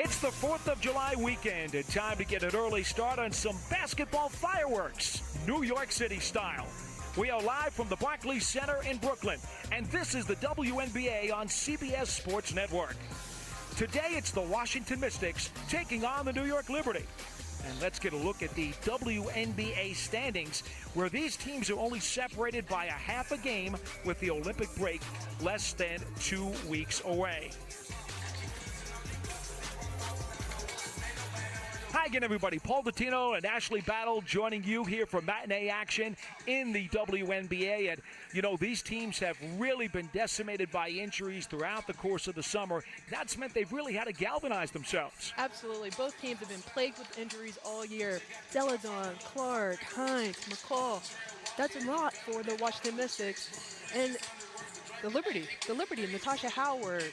It's the 4th of July weekend and time to get an early start on some basketball fireworks, New York City style. We are live from the Barclays Center in Brooklyn, and this is the WNBA on CBS Sports Network. Today it's the Washington Mystics taking on the New York Liberty. And let's get a look at the WNBA standings, where these teams are only separated by a half a game with the Olympic break less than 2 weeks away. Hi again, everybody. Paul Dottino and Ashley Battle joining you here for matinee action in the WNBA. And, you know, these teams have really been decimated by injuries throughout the course of the summer. That's meant they've really had to galvanize themselves. Absolutely. Both teams have been plagued with injuries all year. Deladon, Clark, Hines, McCall. That's a lot for the Washington Mystics. And the Liberty, Natasha Howard,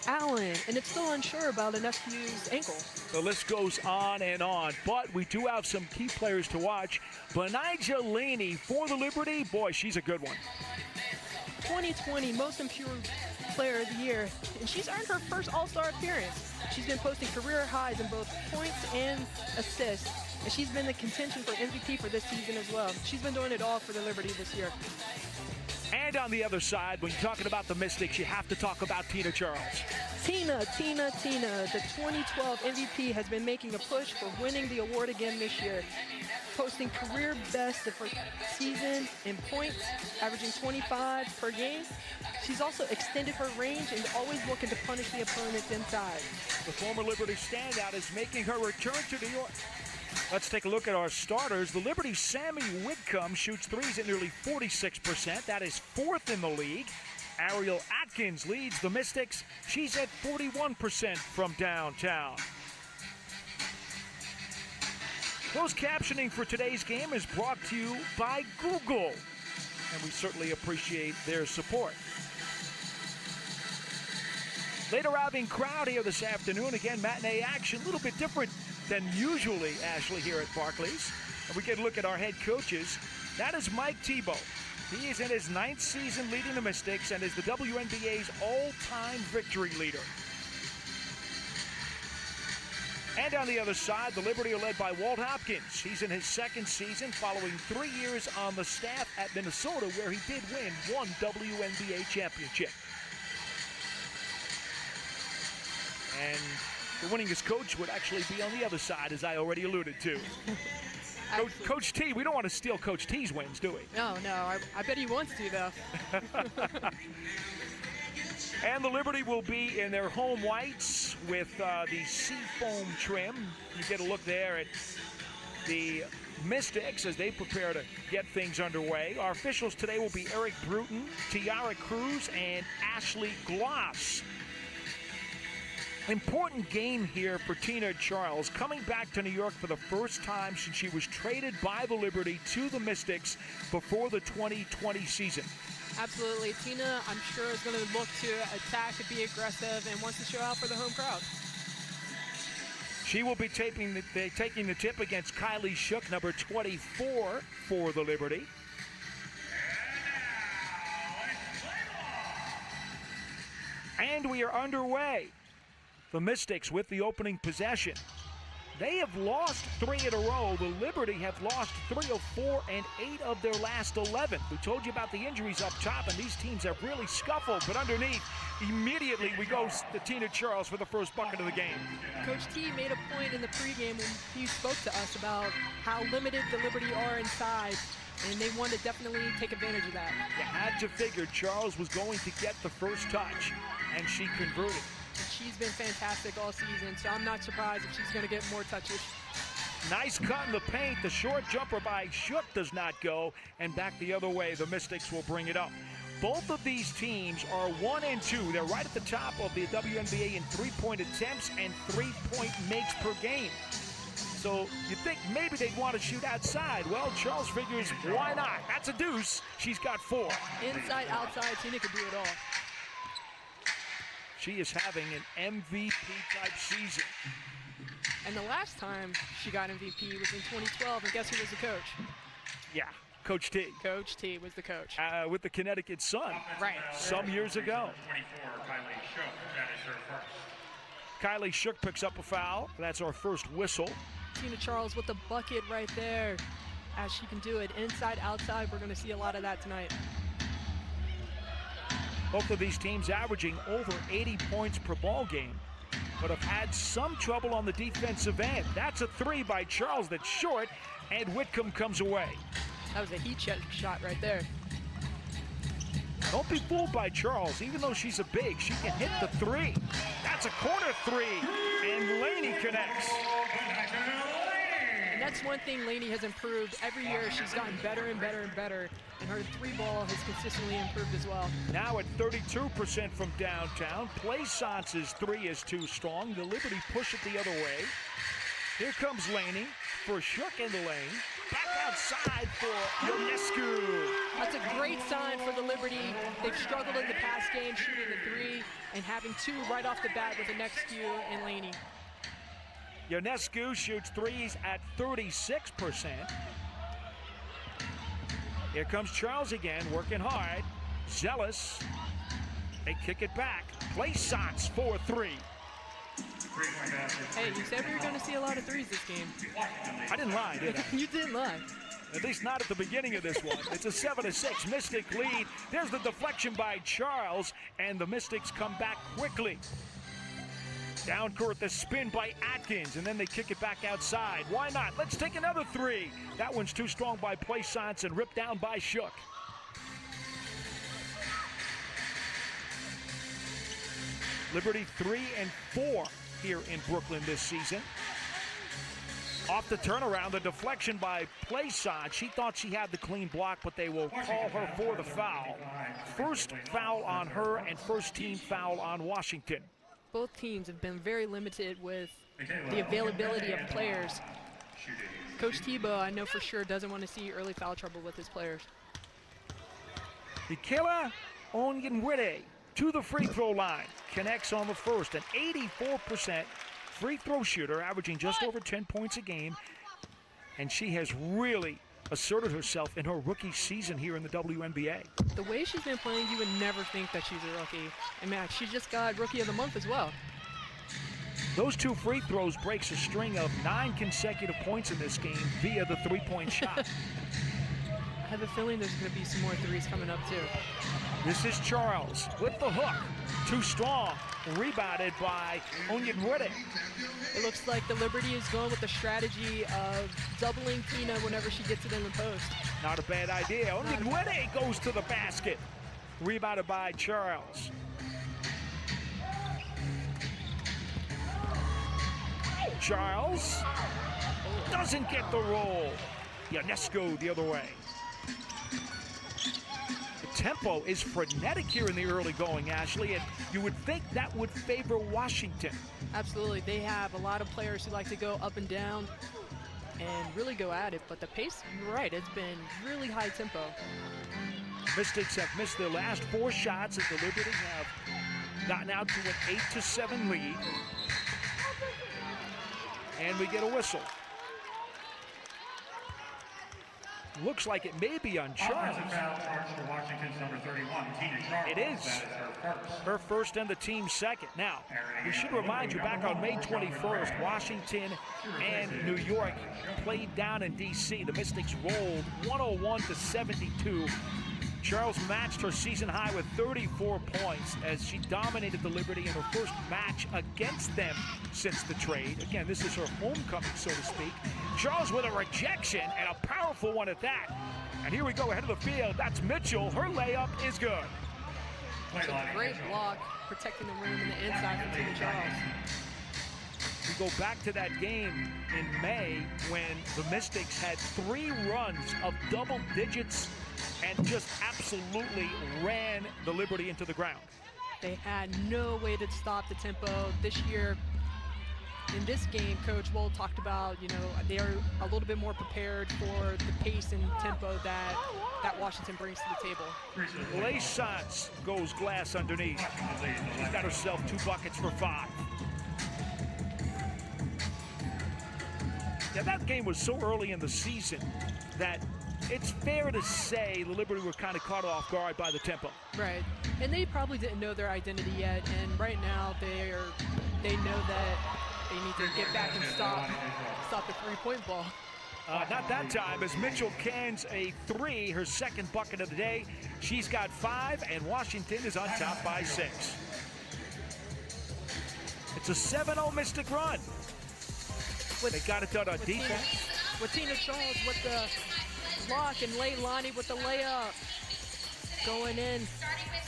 Allen, and it's still unsure about Inescu's ankle. The list goes on and on, but we do have some key players to watch. Benija Laney for the Liberty, boy, she's a good one. 2020 Most Improved Player of the Year, and she's earned her first All-Star appearance. She's been posting career highs in both points and assists, and she's been the contention for MVP for this season as well. She's been doing it all for the Liberty this year. And on the other side, when you're talking about the Mystics, you have to talk about Tina Charles. Tina, the 2012 MVP, has been making a push for winning the award again this year, posting career best for season in points, averaging 25 per game. She's also extended her range and always looking to punish the opponents inside. The former Liberty standout is making her return to New York. Let's take a look at our starters. The Liberty's Sammy Whitcomb shoots threes at nearly 46%. That is fourth in the league. Ariel Atkins leads the Mystics. She's at 41% from downtown. Closed captioning for today's game is brought to you by Google, and we certainly appreciate their support. Late arriving crowd here this afternoon. Again, matinee action, a little bit different than usually, Ashley, here at Barclays. And we get a look at our head coaches. That is Mike Tebow. He is in his 9th season leading the Mystics and is the WNBA's all-time victory leader. And on the other side, the Liberty are led by Walt Hopkins. He's in his 2nd season following 3 years on the staff at Minnesota, where he did win one WNBA championship. And the winningest coach would actually be on the other side, as I already alluded to. Coach T, we don't want to steal Coach T's wins, do we? No, I bet he wants to, though. And the Liberty will be in their home whites with the seafoam trim. You get a look there at the Mystics as they prepare to get things underway. Our officials today will be Eric Bruton, Tiara Cruz, and Ashley Gloss. Important game here for Tina Charles, coming back to New York for the first time since she was traded by the Liberty to the Mystics before the 2020 season. Absolutely. Tina, I'm sure, is going to look to attack and be aggressive and wants to show out for the home crowd. She will be taking the tip against Kylie Shook, number 24 for the Liberty. And we are underway. The Mystics with the opening possession. They have lost 3 in a row. The Liberty have lost 3 of 4 and 8 of their last 11. We told you about the injuries up top, and these teams have really scuffled. But underneath, immediately we go to Tina Charles for the first bucket of the game. Coach T made a point in the pregame when he spoke to us about how limited the Liberty are inside, and they want to definitely take advantage of that. You had to figure Charles was going to get the first touch, and she converted. She's been fantastic all season, so I'm not surprised if she's going to get more touches. Nice cut in the paint. The short jumper by Shook does not go, and back the other way, the Mystics will bring it up. Both of these teams are 1 and 2. They're right at the top of the WNBA in three-point attempts and three-point makes per game. So you think maybe they'd want to shoot outside. Well, Charles figures, why not? That's a deuce. She's got 4. Inside, outside, Tina can do it all. She is having an MVP-type season. And the last time she got MVP was in 2012, and guess who was the coach? Yeah, Coach T. Coach T was the coach. With the Connecticut Sun. Right. Some years ago. 24, Kylie Shook. That is her first. Kylie Shook picks up a foul. That's our first whistle. Tina Charles with the bucket right there. As she can do it inside, outside. We're going to see a lot of that tonight. Both of these teams averaging over 80 points per ball game, but have had some trouble on the defensive end. That's a three by Charles that's short, and Whitcomb comes away. That was a heat check shot right there. Don't be fooled by Charles. Even though she's a big, she can hit the three. That's a corner three, and Laney connects. And that's one thing Laney has improved. Every year she's gotten better and better and better, and her three ball has consistently improved as well. Now at 32% from downtown. Plaissance's three is too strong. The Liberty push it the other way. Here comes Laney for Shook in the lane. Back outside for Ionescu. That's a great sign for the Liberty. They've struggled in the past game shooting the three and having two right off the bat with Ionescu and Laney. Ionescu shoots threes at 36%. Here comes Charles again, working hard. Zealous. They kick it back. Plaisance for three. Hey, you said we were going to see a lot of threes this game. I didn't lie, did I? You didn't lie. At least not at the beginning of this one. It's a 7-6 Mystic lead. There's the deflection by Charles, and the Mystics come back quickly. Down court, the spin by Atkins, and then they kick it back outside. Why not? Let's take another three. That one's too strong by Plaisance and ripped down by Shook. Liberty 3 and 4 here in Brooklyn this season. Off the turnaround, the deflection by Plaisance. She thought she had the clean block, but they will call her for the foul. First foul on her and first team foul on Washington. Both teams have been very limited with the availability of players. Coach Tebow, I know for sure, doesn't want to see early foul trouble with his players. Michaela Onyenwere to the free throw line. Connects on the first. An 84% free throw shooter, averaging just over 10 points a game. And she has really asserted herself in her rookie season here in the WNBA. The way she's been playing, you would never think that she's a rookie. And man, she just got Rookie of the Month as well. Those two free throws breaks a string of 9 consecutive points in this game via the three-point shot. I have a feeling there's going to be some more threes coming up too. This is Charles with the hook. Too strong. Rebounded by Onyenwere. It looks like the Liberty is going with the strategy of doubling Tina whenever she gets it in the post. Not a bad idea. Onyenwere goes to the basket. Rebounded by Charles. Charles doesn't get the roll. Ionescu the other way. The tempo is frenetic here in the early going, Ashley, and you would think that would favor Washington. Absolutely. They have a lot of players who like to go up and down and really go at it, but the pace, you're right, it's been really high tempo. Mystics have missed their last 4 shots as the Liberty have gotten out to an 8-7 lead. And we get a whistle. Looks like it may be on Charles. It is her first and the team's second. Now, we should remind you, back on May 21st, Washington and New York played down in D.C. The Mystics rolled 101-72. Charles matched her season high with 34 points as she dominated the Liberty in her first match against them since the trade. Again, this is her homecoming, so to speak. Charles with a rejection, and a powerful one at that. And here we go ahead of the field. That's Mitchell. Her layup is good. It's a great block protecting the rim in the inside from Tina Charles. We go back to that game in May when the Mystics had 3 runs of double digits and just absolutely ran the Liberty into the ground. They had no way to stop the tempo. This year, in this game, Coach Wold talked about, you know, they are a little bit more prepared for the pace and tempo that Washington brings to the table. Plaisance goes glass underneath. She's got herself 2 buckets for 5. Yeah, that game was so early in the season that it's fair to say the Liberty were kind of caught off guard by the tempo. Right, and they probably didn't know their identity yet, and right now they know that they need to get back and stop the three-point ball. Not that time, as Mitchell cans a three, her second bucket of the day. She's got 5, and Washington is on top by 6. It's a 7-0 Mystic run. They got it done on defense. With Tina Charles with the block and Leilani with the layup. Going in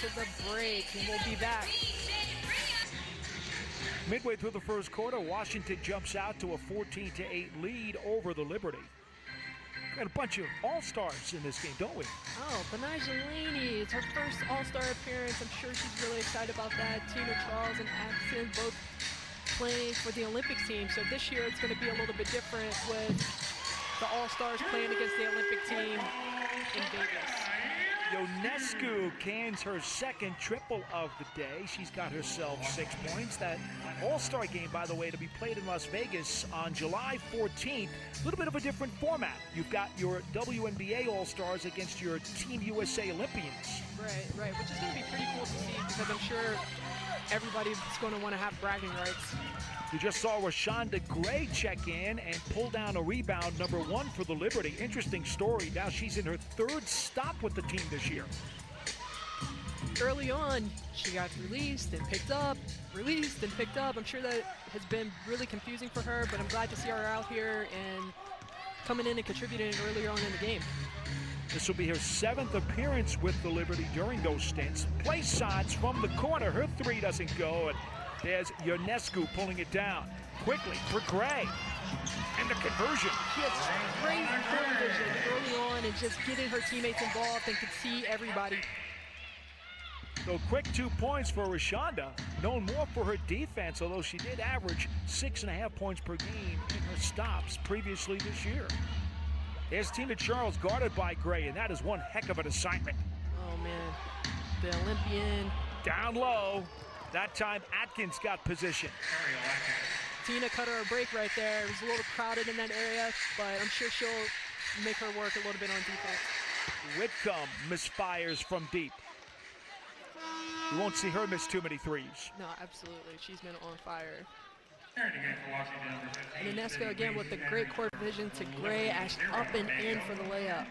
to the break, and we'll be back. Midway through the first quarter, Washington jumps out to a 14-8 lead over the Liberty. Got a bunch of all-stars in this game, don't we? Oh, Benijah Laney, it's her first all-star appearance. I'm sure she's really excited about that. Tina Charles and Axon both playing for the Olympics team. So this year it's going to be a little bit different with the all-stars playing against the Olympic team in Vegas. Ionescu cans her second triple of the day. She's got herself 6 points. That all-star game, by the way, to be played in Las Vegas on July 14th. A little bit of a different format. You've got your WNBA all-stars against your Team USA Olympians. Right, which is going to be pretty cool to see because I'm sure everybody's going to want to have bragging rights. You just saw Rashonda Gray check in and pull down a rebound, number 1 for the Liberty. Interesting story. Now she's in her 3rd stop with the team this year. Early on, she got released and picked up, released and picked up. I'm sure that has been really confusing for her, but I'm glad to see her out here and coming in and contributing earlier on in the game. This will be her 7th appearance with the Liberty during those stints. Place shots from the corner. Her 3 doesn't go, and there's Ionescu pulling it down. Quickly for Gray. And the conversion. She has great court vision early on and just getting her teammates involved and could see everybody. So quick 2 points for Rashonda. Known more for her defense, although she did average 6.5 points per game in her stops previously this year. There's Tina Charles guarded by Gray, and that is one heck of an assignment. Oh, man. The Olympian. Down low. That time, Atkins got position. Tina cut her a break right there. It was a little crowded in that area, but I'm sure she'll make her work a little bit on defense. Whitcomb misfires from deep. You won't see her miss too many threes. No, absolutely. She's been on fire. And Ionescu again with the great court vision to Gray, as up and in for the layup.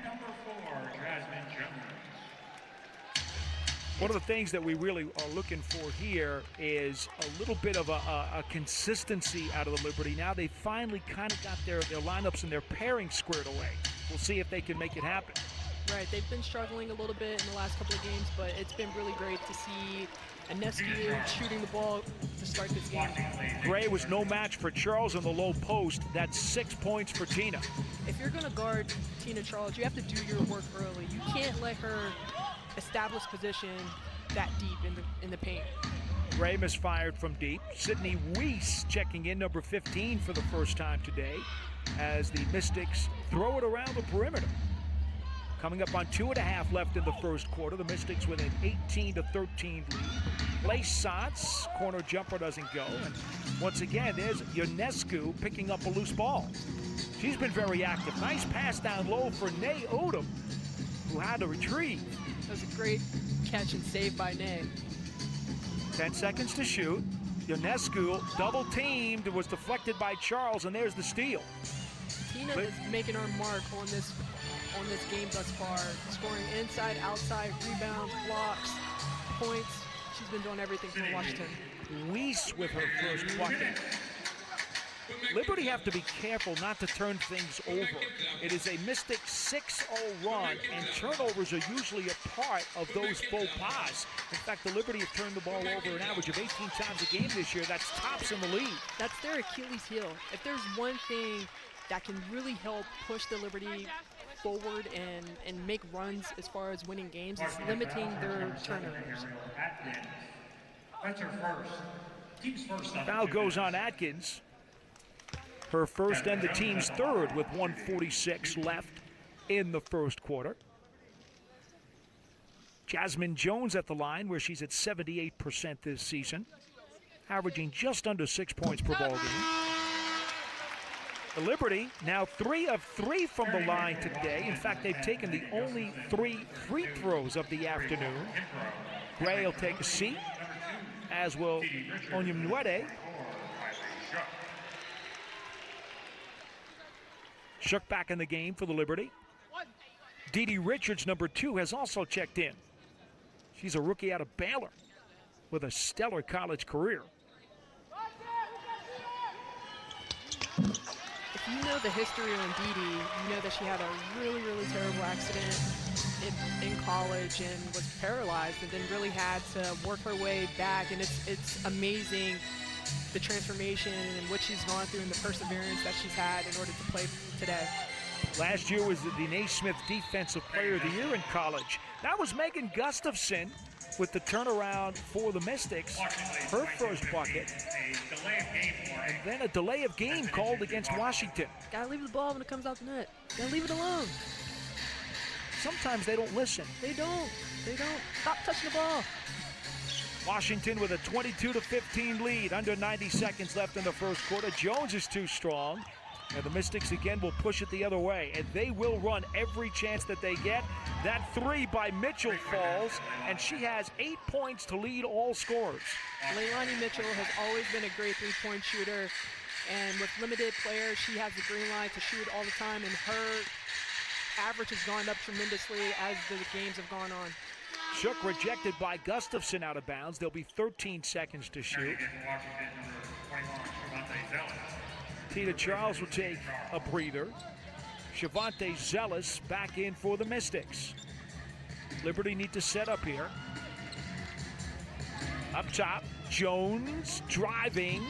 One of the things that we really are looking for here is a little bit of a consistency out of the Liberty. Now they finally kind of got their lineups and their pairing squared away. We'll see if they can make it happen. Right, they've been struggling a little bit in the last couple of games, but it's been really great to see Ionescu shooting the ball to start this game. Gray was no match for Charles in the low post. That's 6 points for Tina. If you're going to guard Tina Charles, you have to do your work early. You can't let her establish position that deep in the paint. Gray misfired from deep. Sydney Weiss checking in, number 15 for the first time today, as the Mystics throw it around the perimeter. Coming up on 2.5 left in the first quarter, the Mystics with an 18-13 lead. Place shots, corner jumper doesn't go, and once again, there's Ionescu picking up a loose ball. She's been very active. Nice pass down low for Nay Odom, who had to retrieve. That was a great catch and save by Nay. 10 seconds to shoot. Ionescu double teamed, was deflected by Charles, and there's the steal. Tina is making her mark on this game thus far, scoring inside, outside, rebounds, blocks, points. She's been doing everything for Washington. Weiss with her first bucket. Liberty have to be careful not to turn things over. It is a Mystic 6-0 run, and turnovers are usually a part of those faux pas. In fact, the Liberty have turned the ball over an average of 18 times a game this year. That's tops in the league. That's their Achilles heel. If there's one thing that can really help push the Liberty forward and make runs as far as winning games, it's limiting their turnovers. That's her first. Team's first. Foul goes on Atkins. Her first and the team's third with 1:46 left in the first quarter. Jasmine Jones at the line, where she's at 78% this season, averaging just under 6 points per ball game. The Liberty now 3 of 3 from the line today. In fact, they've taken the only 3 free throws of the afternoon. Gray will take a seat, as will Onyemwede. Shook back in the game for the Liberty. Dede Richards, number 2, has also checked in. She's a rookie out of Baylor with a stellar college career. If you know the history on Dede, you know that she had a really, really terrible accident in college and was paralyzed, and then really had to work her way back. And it's amazing the transformation and what she's gone through and the perseverance that she's had in order to play today. Last year was the Naismith Defensive Player of the Year in college. That was Megan Gustafson with the turnaround for the Mystics, her first bucket, and then a delay of game called against Washington. Gotta leave the ball when it comes out the net. Gotta leave it alone. Sometimes they don't listen. They don't. Stop touching the ball. Washington with a 22-15 lead, under 90 seconds left in the first quarter. Jones is too strong, and the Mystics again will push it the other way, and they will run every chance that they get. That 3 by Mitchell falls, and she has 8 points to lead all scorers. Leilani Mitchell has always been a great three-point shooter, and with limited players, she has the green light to shoot all the time, and her average has gone up tremendously as the games have gone on. Shook rejected by Gustafson out of bounds. There'll be 13 seconds to shoot. Tina Charles will take a breather. Shavante Zealous back in for the Mystics. Liberty need to set up here. Up top, Jones driving.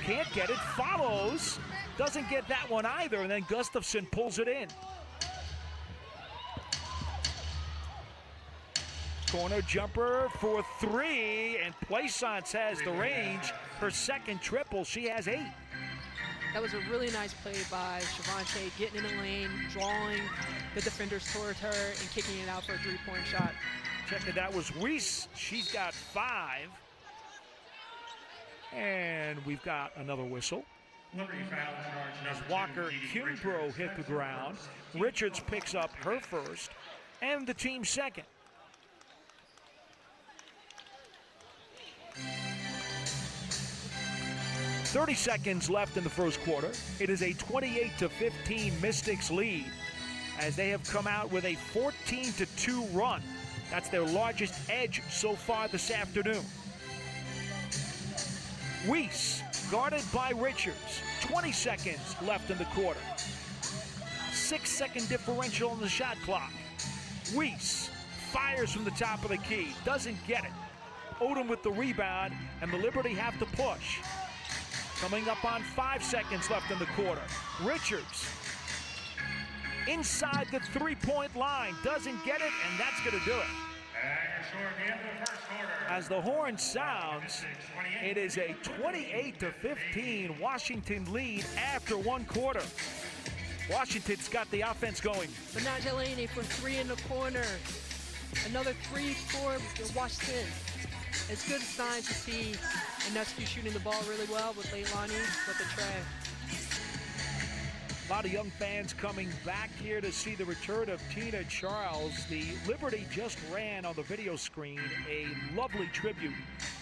Can't get it, follows. Doesn't get that one either, and then Gustafson pulls it in. Corner jumper for 3, and Plaisance has the range. Her second triple, she has 8. That was a really nice play by Shavante, getting in the lane, drawing the defenders towards her, and kicking it out for a three-point shot. Check it, that was Weiss. She's got 5. And we've got another whistle. As Walker Kimbrough hit the ground. Richards picks up her first, and the team's second. .30 seconds left in the first quarter. It is a 28-15 Mystics lead as they have come out with a 14-2 run. That's their largest edge so far this afternoon. Weiss guarded by Richards. 20 seconds left in the quarter. 6-second differential on the shot clock. Weiss fires from the top of the key. Doesn't get it. Odom with the rebound, and the Liberty have to push. Coming up on 5 seconds left in the quarter. Richards inside the three-point line. Doesn't get it, and that's going to do it. As the horn sounds, it is a 28-15 Washington lead after 1 quarter. Washington's got the offense going. Bernard Delaney for 3 in the corner. Another 3 for Washington. It's a good sign to see Inescu shooting the ball really well with Leilani with the tray. A lot of young fans coming back here to see the return of Tina Charles. The Liberty just ran on the video screen a lovely tribute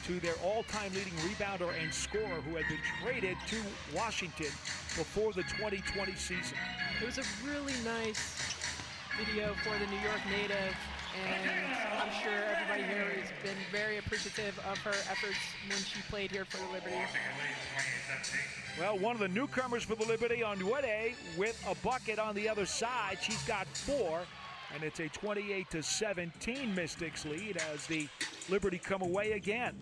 to their all-time leading rebounder and scorer who had been traded to Washington before the 2020 season. It was a really nice video for the New York native, and I'm sure everybody here has been very appreciative of her efforts when she played here for the Liberty. Well, one of the newcomers for the Liberty, Onwede, with a bucket on the other side. She's got 4, and it's a 28-17 Mystics lead as the Liberty come away again.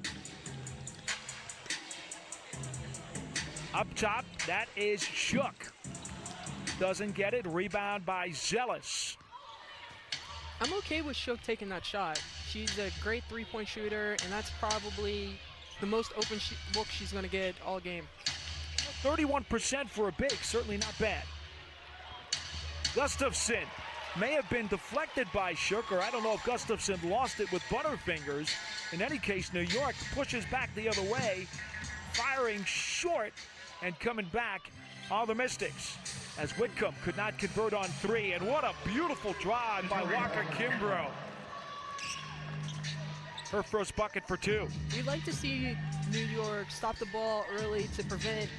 Up top, that is Shook. Doesn't get it. Rebound by Zealous. I'm okay with Shook taking that shot. She's a great three-point shooter, and that's probably the most open look she's going to get all game. 31% for a big, certainly not bad. Gustafson may have been deflected by Shook, or I don't know if Gustafson lost it with Butterfingers. In any case, New York pushes back the other way, firing short and coming back are the Mystics, as Whitcomb could not convert on three. And what a beautiful drive by Walker Kimbrough. Her first bucket for two. We'd like to see New York stop the ball early to prevent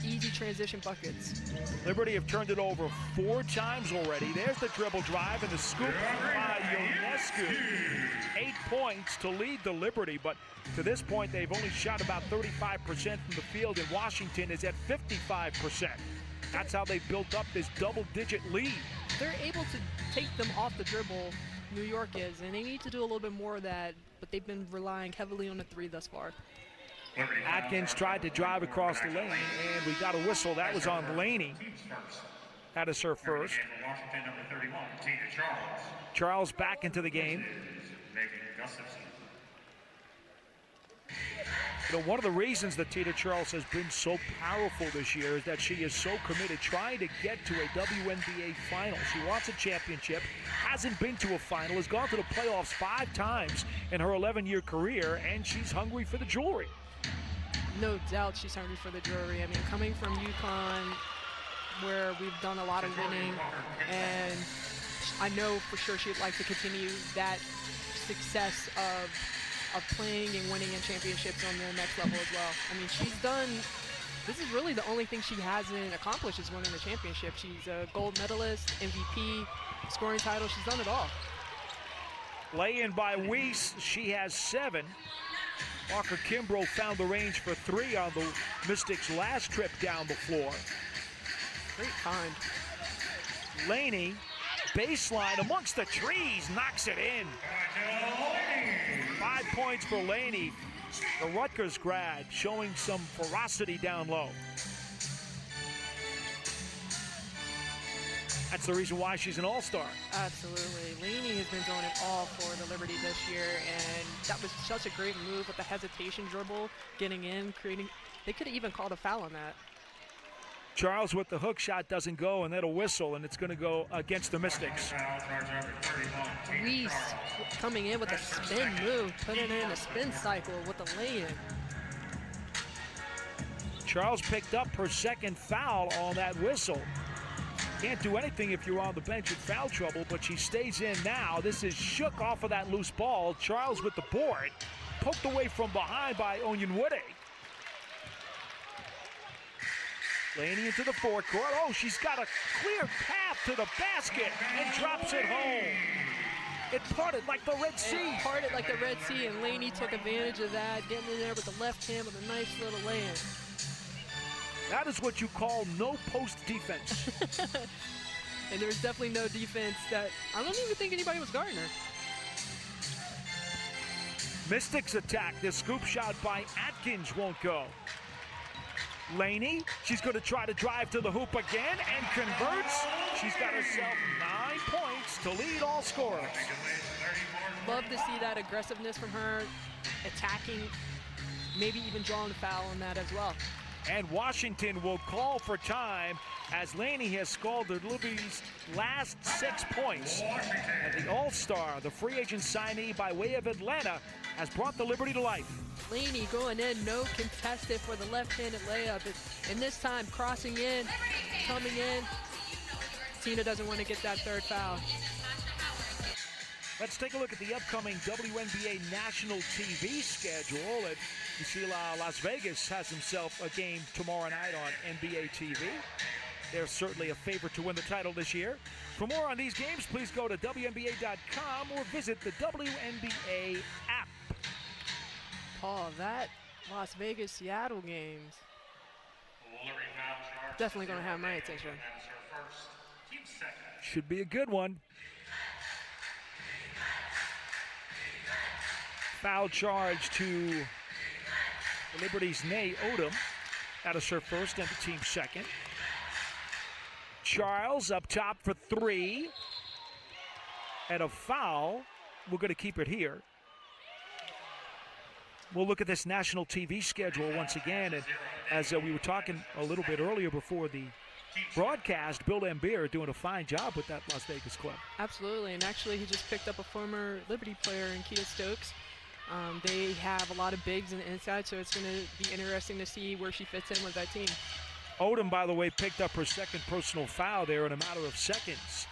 easy transition buckets. Liberty have turned it over 4 times already. There's the dribble drive and the scoop by Ionescu. 8 points to lead the Liberty, but to this point they've only shot about 35% from the field, and Washington is at 55%. That's how they built up this double-digit lead. They're able to take them off the dribble, New York is, and they need to do a little bit more of that, but they've been relying heavily on the three thus far. Atkins tried to drive across the lane, and we got a whistle. That was on Laney. That is her first. Charles back into the game. You know, one of the reasons that Tina Charles has been so powerful this year is that she is so committed, trying to get to a WNBA final. She wants a championship, hasn't been to a final, has gone to the playoffs 5 times in her 11-year career, and she's hungry for the jewelry. No doubt she's hungry for the jewelry. I mean, coming from UConn, where we've done a lot of winning, and I know for sure she'd like to continue that success of playing and winning in championships on the next level as well. I mean, she's done, this is really the only thing she hasn't accomplished is winning the championship. She's a gold medalist, MVP, scoring title, she's done it all. Lay-in by Weiss, she has 7. Walker Kimbrough found the range for 3 on the Mystics' last trip down the floor. Great find. Laney, baseline amongst the trees, knocks it in. 5 points for Laney, the Rutgers grad, showing some ferocity down low. That's the reason why she's an all-star. Absolutely. Laney has been doing it all for the Liberty this year, and that was such a great move with the hesitation dribble, getting in, creating. They could have even called a foul on that. Charles with the hook shot doesn't go, and then a whistle, and it's going to go against the Mystics. Weiss coming in with a spin move, putting in a spin cycle with the lay-in. Charles picked up her second foul on that whistle. Can't do anything if you're on the bench in foul trouble, but she stays in now. This is shook off of that loose ball. Charles with the board, poked away from behind by Onyenwude. Laney into the forecourt. Oh, she's got a clear path to the basket and drops it home. It parted like the Red Sea. It parted like the Red Sea, and Laney took advantage of that, getting in there with the left hand with a nice little lay-in. That is what you call no post defense. And there's definitely no defense that I don't even think anybody was guarding her. Mystics attack. The scoop shot by Atkins won't go. Laney, she's going to try to drive to the hoop again and converts. She's got herself 9 points to lead all scorers. Love to see that aggressiveness from her, attacking, maybe even drawing a foul on that as well. And Washington will call for time as Laney has scored the Liberty's last 6 points. And the All-Star, the free agent signee by way of Atlanta, has brought the Liberty to life. Laney going in, no contested for the left-handed layup. And this time crossing in, coming in. Tina doesn't want to get that 3rd foul. Let's take a look at the upcoming WNBA national TV schedule. And you see Las Vegas has himself a game tomorrow night on NBA TV. They're certainly a favorite to win the title this year. For more on these games, please go to WNBA.com or visit the WNBA app. Paul, that Las Vegas-Seattle games definitely going to have my attention. Should be a good one. Foul charge to Liberty's Nay Odom. That is her first and the team's second. Charles up top for 3. And a foul. We're going to keep it here. We'll look at this national TV schedule once again. And as we were talking a little bit earlier before the broadcast, Bill Laimbeer doing a fine job with that Las Vegas club. Absolutely. And actually, he just picked up a former Liberty player in Kia Stokes. They have a lot of bigs in the inside, so it's going to be interesting to see where she fits in with that team. Odom, by the way, picked up her second personal foul there in a matter of seconds.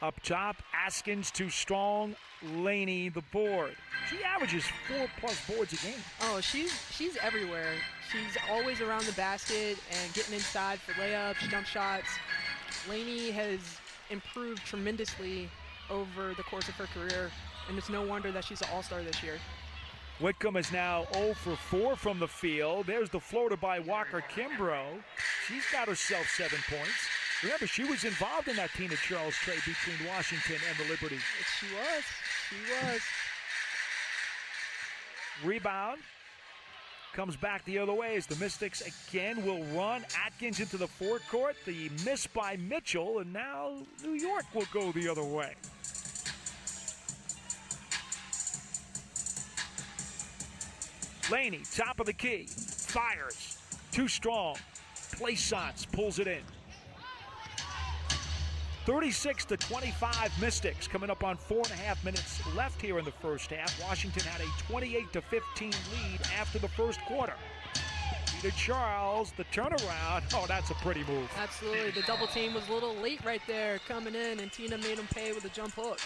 Up top, Askins too strong. Laney the board. She averages 4+ boards a game. Oh, she's everywhere. She's always around the basket and getting inside for layups, jump shots. Laney has improved tremendously over the course of her career, and it's no wonder that she's an all-star this year. Whitcomb is now 0 for 4 from the field. There's the floater by Walker Kimbrough. She's got herself 7 points. Remember, she was involved in that Tina Charles trade between Washington and the Liberty. She was. She was. Rebound. Comes back the other way as the Mystics again will run Atkins into the forecourt. The miss by Mitchell, and now New York will go the other way. Laney, top of the key, fires, too strong. Plaisance pulls it in. 36-25 Mystics coming up on 4.5 minutes left here in the first half. Washington had a 28-15 lead after the first quarter. Tina Charles, the turnaround. Oh, that's a pretty move. Absolutely. The double team was a little late right there coming in, and Tina made them pay with a jump hook.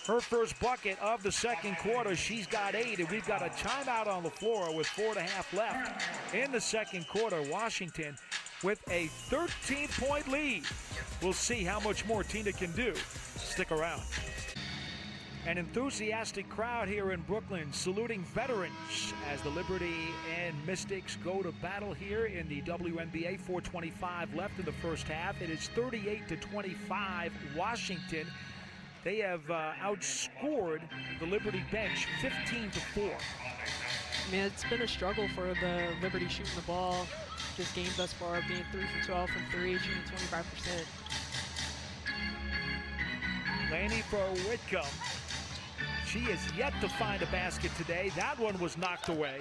Her first bucket of the second quarter. She's got 8, and we've got a timeout on the floor with 4.5 left in the second quarter. Washington with a 13-point lead. We'll see how much more Tina can do. Stick around. An enthusiastic crowd here in Brooklyn saluting veterans as the Liberty and Mystics go to battle here in the WNBA. 4:25 left in the first half. It is 38-25 Washington. They have outscored the Liberty bench 15-4. Man, it's been a struggle for the Liberty shooting the ball. This game thus far being 3 for 12 from 3, shooting 25%. Laney for Whitcomb. She has yet to find a basket today. That one was knocked away.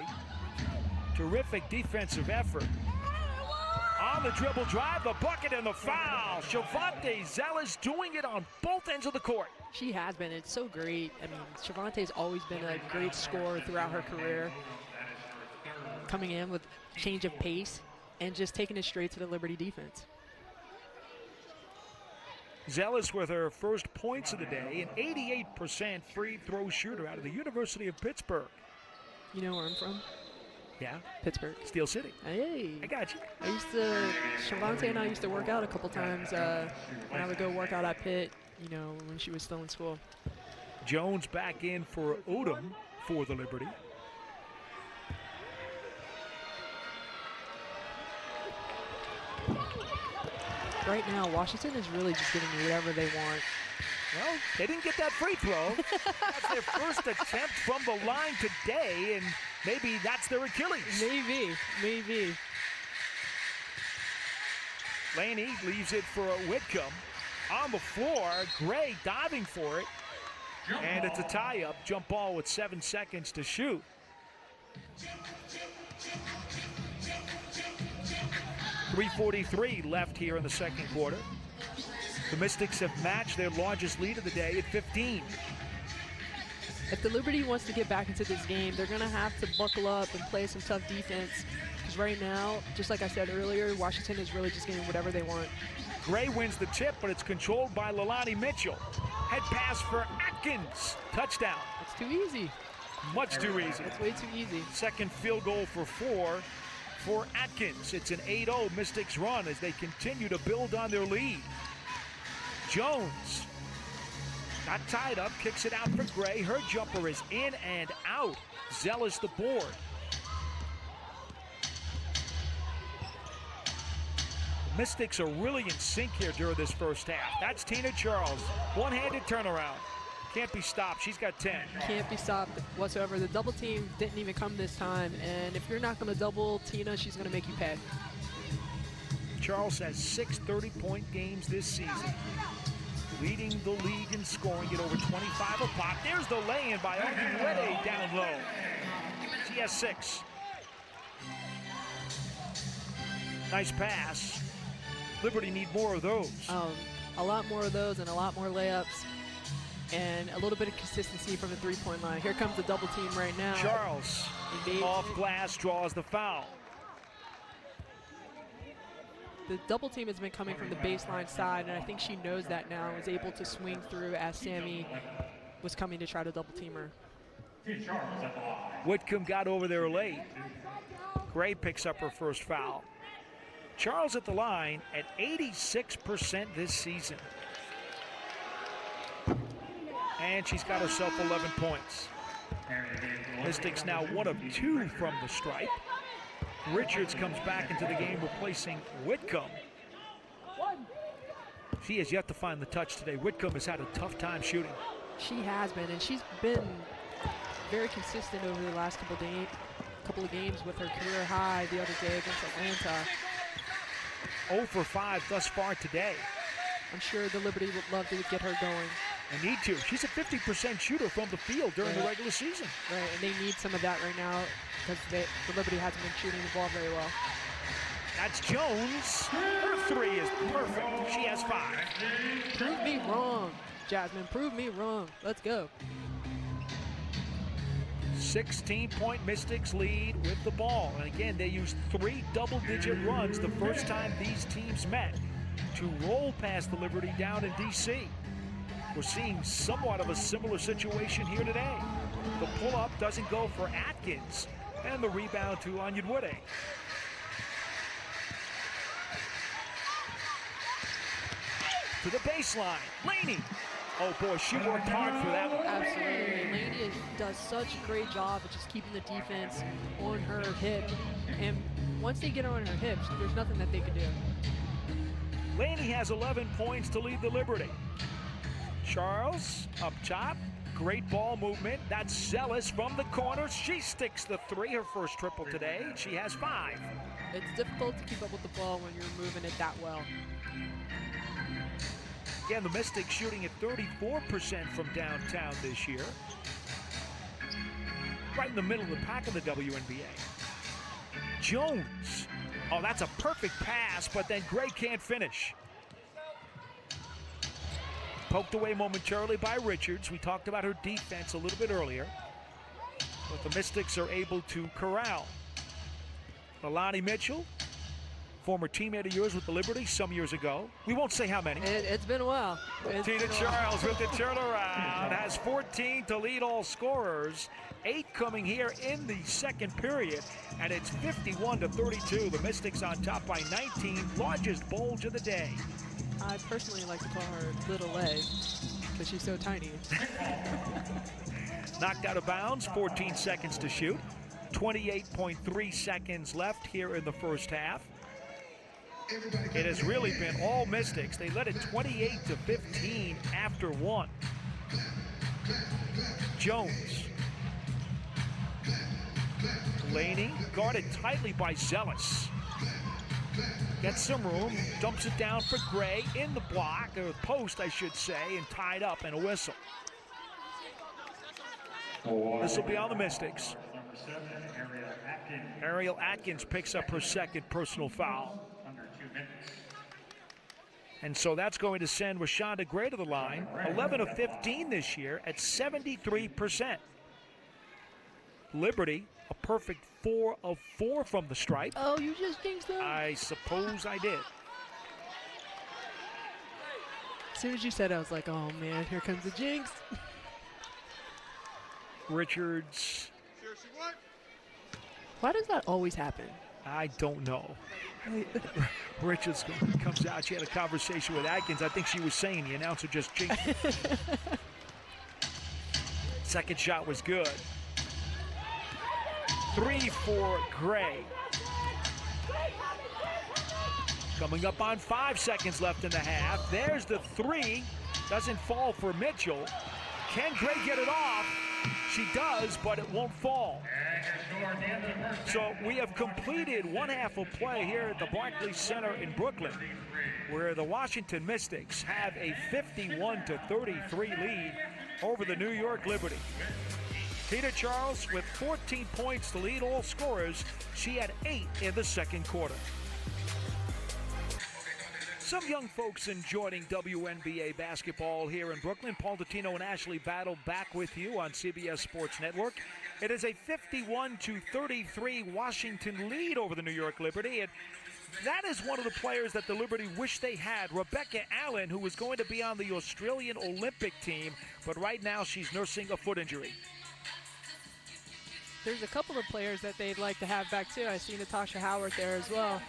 Terrific defensive effort. On the dribble drive, the bucket and the foul. Shavonte Zealous doing it on both ends of the court. She has been. It's so great. I mean, Shavonte's always been a great scorer throughout her career. Coming in with change of pace and just taking it straight to the Liberty defense. Zealous with her first points of the day, an 88% free throw shooter out of the University of Pittsburgh. You know where I'm from? Yeah? Pittsburgh. Steel City. Hey. I got you. Shavonte and I used to work out a couple times when I would go work out at Pitt, you know, when she was still in school. Jones back in for Odom for the Liberty. Right now, Washington is really just getting whatever they want. Well, they didn't get that free throw. That's their first attempt from the line today, and maybe that's their Achilles. Maybe. Laney leaves it for Whitcomb. On the floor, Gray diving for it. And it's a tie-up. Jump ball with 7 seconds to shoot. .343 left here in the second quarter. The Mystics have matched their largest lead of the day at 15. If the Liberty wants to get back into this game, they're going to have to buckle up and play some tough defense. Because right now, just like I said earlier, Washington is really just getting whatever they want. Gray wins the tip, but it's controlled by Leilani Mitchell. Head pass for Atkins. Touchdown. It's too easy. Much too easy. It's way too easy. Second field goal for 4 for Atkins. It's an 8-0 Mystics run as they continue to build on their lead. Jones got tied up, kicks it out for Gray. Her jumper is in and out. Zealous the board. The Mystics are really in sync here during this first half. That's Tina Charles. One-handed turnaround. Can't be stopped. She's got 10. Can't be stopped whatsoever. The double team didn't even come this time. And if you're not going to double Tina, she's going to make you pay. Charles has 6 30-point games this season, leading the league in scoring at over 25 a pop. There's the lay-in by Ogunwede down low. She has 6. Nice pass. Liberty need more of those. A lot more of those and a lot more layups and a little bit of consistency from the three-point line. Here comes the double team right now. Charles off glass draws the foul. The double team has been coming from the baseline side, and I think she knows that now and was able to swing through as Sammy was coming to try to double team her. Whitcomb got over there late. Gray picks up her first foul. Charles at the line at 86% this season. And she's got herself 11 points. Mystics now 1 of 2 from the stripe. Richards comes back into the game, replacing Whitcomb. She has yet to find the touch today. Whitcomb has had a tough time shooting. She has been, and she's been very consistent over the last couple of games with her career high the other day against Atlanta. 0 for 5 thus far today. I'm sure the Liberty would love to get her going. They need to. She's a 50% shooter from the field during the regular season. Right, and they need some of that right now because the Liberty hasn't been shooting the ball very well. That's Jones. Her 3 is perfect. She has 5. Prove me wrong, Jasmine. Prove me wrong. Let's go. 16-point Mystics lead with the ball. And again, they used 3 double-digit runs the first time these teams met to roll past the Liberty down in D.C. We're seeing somewhat of a similar situation here today. The pull-up doesn't go for Atkins, and the rebound to Onyenwude. To the baseline, Laney. Oh boy, she worked hard for that one. Absolutely. Laney does such a great job of just keeping the defense on her hip. And once they get her on her hips, there's nothing that they can do. Laney has 11 points to lead the Liberty. Charles up top, great ball movement. That's Zealous from the corner. She sticks the 3, her first triple today. She has 5. It's difficult to keep up with the ball when you're moving it that well. Again, the Mystics shooting at 34% from downtown this year. Right in the middle of the pack of the WNBA. Jones. Oh, that's a perfect pass, but then Gray can't finish. Poked away momentarily by Richards. We talked about her defense a little bit earlier. But the Mystics are able to corral. Alani Mitchell, former teammate of yours with the Liberty some years ago. We won't say how many. It's been a while. Tina Charles with the turnaround has 14 to lead all scorers. 8 coming here in the second period, and it's 51-32. The Mystics on top by 19, largest bulge of the day. I personally like to call her Little A because she's so tiny. Knocked out of bounds, 14 seconds to shoot. 28.3 seconds left here in the first half. It has really been all Mystics. They led it 28-15 after 1. Jones. Laney guarded tightly by Zealous. Gets some room, dumps it down for Gray in the block, or post I should say, and tied up and a whistle. This will be on the Mystics. Ariel Atkins picks up her second personal foul. And so that's going to send Rashonda Gray to the line. 11 of 15 this year at 73%. Liberty, a perfect 4 of 4 from the stripe. Oh, you just jinxed them. I suppose I did. As soon as you said it, I was like, oh man, here comes the jinx. Richards. Why does that always happen? I don't know. Richards comes out. She had a conversation with Atkins. I think she was saying the announcer just jinxed her. Second shot was good. 3 for Gray. Coming up on 5 seconds left in the half. There's the 3. Doesn't fall for Mitchell. Can Gray get it off? She does, but it won't fall. So we have completed one half of play here at the Barclays Center in Brooklyn, where the Washington Mystics have a 51-33 lead over the New York Liberty. Tina Charles with 14 points to lead all scorers. She had 8 in the second quarter. Some young folks enjoying WNBA basketball here in Brooklyn. Paul Dottino and Ashley Battle back with you on CBS Sports Network. It is a 51-33 Washington lead over the New York Liberty. And That is one of the players that the Liberty wish they had, Rebecca Allen, who was going to be on the Australian Olympic team, but right now she's nursing a foot injury. There's a couple of players that they'd like to have back too. I see Natasha Howard there as well.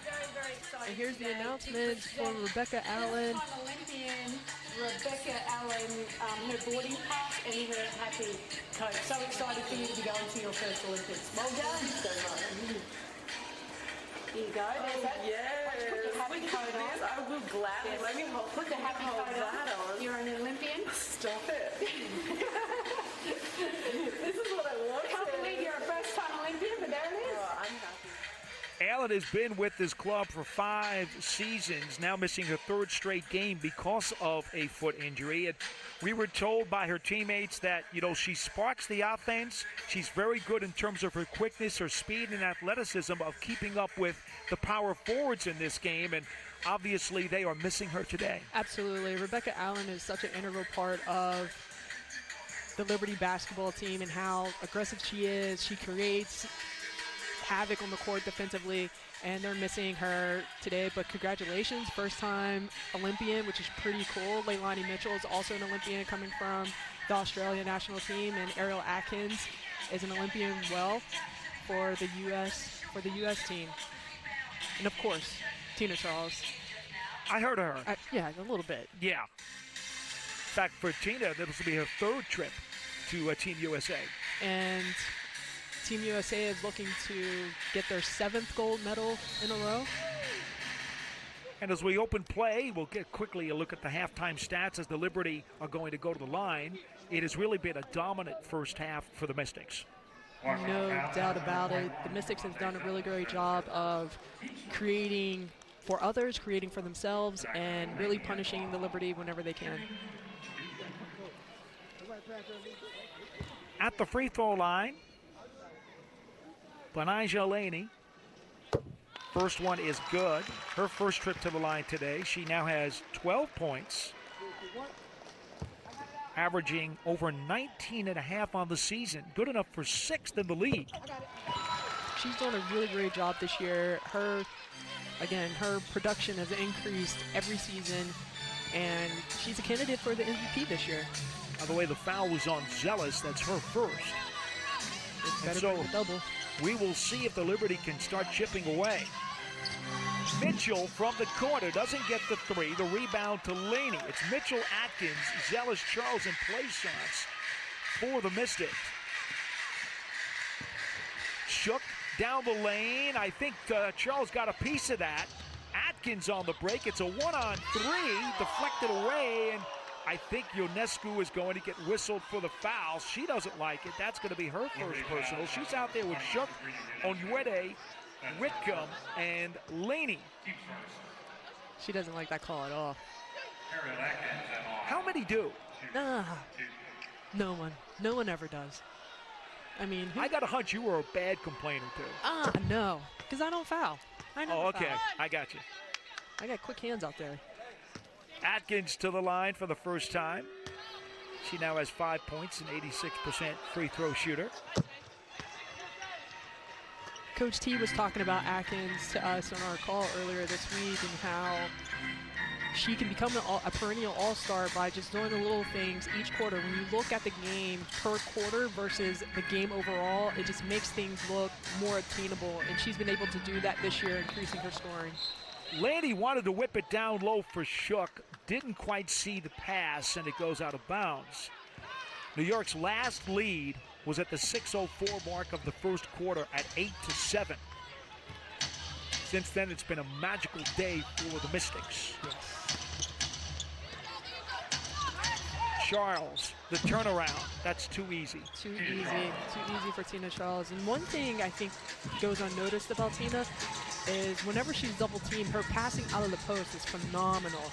And here's the announcement for Rebecca Allen. Olympian Rebecca Allen, her boarding pass and her happy coat. So excited for you to be going to your first Olympics. Well done. So much. Here you go. There's that. Yes. Put the happy coat on. I will gladly. Yes. Let me Put the happy coat on. You're an Olympian. Stop it. This is what I want. I can't believe you're a first-time Olympian, but there it is. Oh, I'm happy. Allen has been with this club for 5 seasons, now missing her 3rd straight game because of a foot injury. And we were told by her teammates that, she sparks the offense. She's very good in terms of her quickness, her speed, and athleticism of keeping up with the power forwards in this game. And obviously they are missing her today. Absolutely. Rebecca Allen is such an integral part of the Liberty basketball team and how aggressive she is. She creates havoc on the court defensively, and they're missing her today. But congratulations, first-time Olympian, which is pretty cool. Leilani Mitchell is also an Olympian coming from the Australia national team, and Ariel Atkins is an Olympian for the U.S. team. And of course, Tina Charles. I heard of her. Yeah, a little bit. Yeah. In fact, for Tina, this will be her 3rd trip to Team USA. And Team USA is looking to get their 7th gold medal in a row. And as we open play, we'll get quickly a look at the halftime stats as the Liberty are going to go to the line. It has really been a dominant first half for the Mystics. No doubt about it. The Mystics have done a really great job of creating for others, creating for themselves, and really punishing the Liberty whenever they can. At the free throw line, Bonija Laney. First one is good. Her first trip to the line today. She now has 12 points, averaging over 19.5 on the season. Good enough for 6th in the league. She's done a really great job this year. Her production has increased every season, and she's a candidate for the MVP this year. By the way, the foul was on Zealous. That's her first. It's better so for the double. We will see if the Liberty can start chipping away. Mitchell from the corner doesn't get the 3. The rebound to Laney. It's Mitchell, Atkins, Zealous, Charles, and Plaisance for the Mystics. Shook down the lane. I think Charles got a piece of that. Atkins on the break. It's a 1-on-3, deflected away, and I think Ionescu is going to get whistled for the foul. She doesn't like it. That's going to be her first personal. She's out there with Shook, Onwede, Whitcomb, and Laney. She doesn't like that call at all. How many do? No one. No one ever does. I mean, I got a hunch you were a bad complainer, too. No, because I don't foul. I never okay. foul. I got you. I got quick hands out there. Atkins to the line for the first time. She now has 5 points and 86% free throw shooter. Coach T was talking about Atkins to us on our call earlier this week and how she can become a perennial all-star by just doing the little things each quarter. When you look at the game per quarter versus the game overall, it just makes things look more attainable, and she's been able to do that this year, increasing her scoring. Laney wanted to whip it down low for Shook. Didn't quite see the pass, and it goes out of bounds. New York's last lead was at the 6:04 mark of the first quarter at 8-7. Since then, it's been a magical day for the Mystics. Yes. Charles, the turnaround. That's too easy. Too easy for Tina Charles. And one thing I think goes unnoticed about Tina is whenever she's double teamed, her passing out of the post is phenomenal.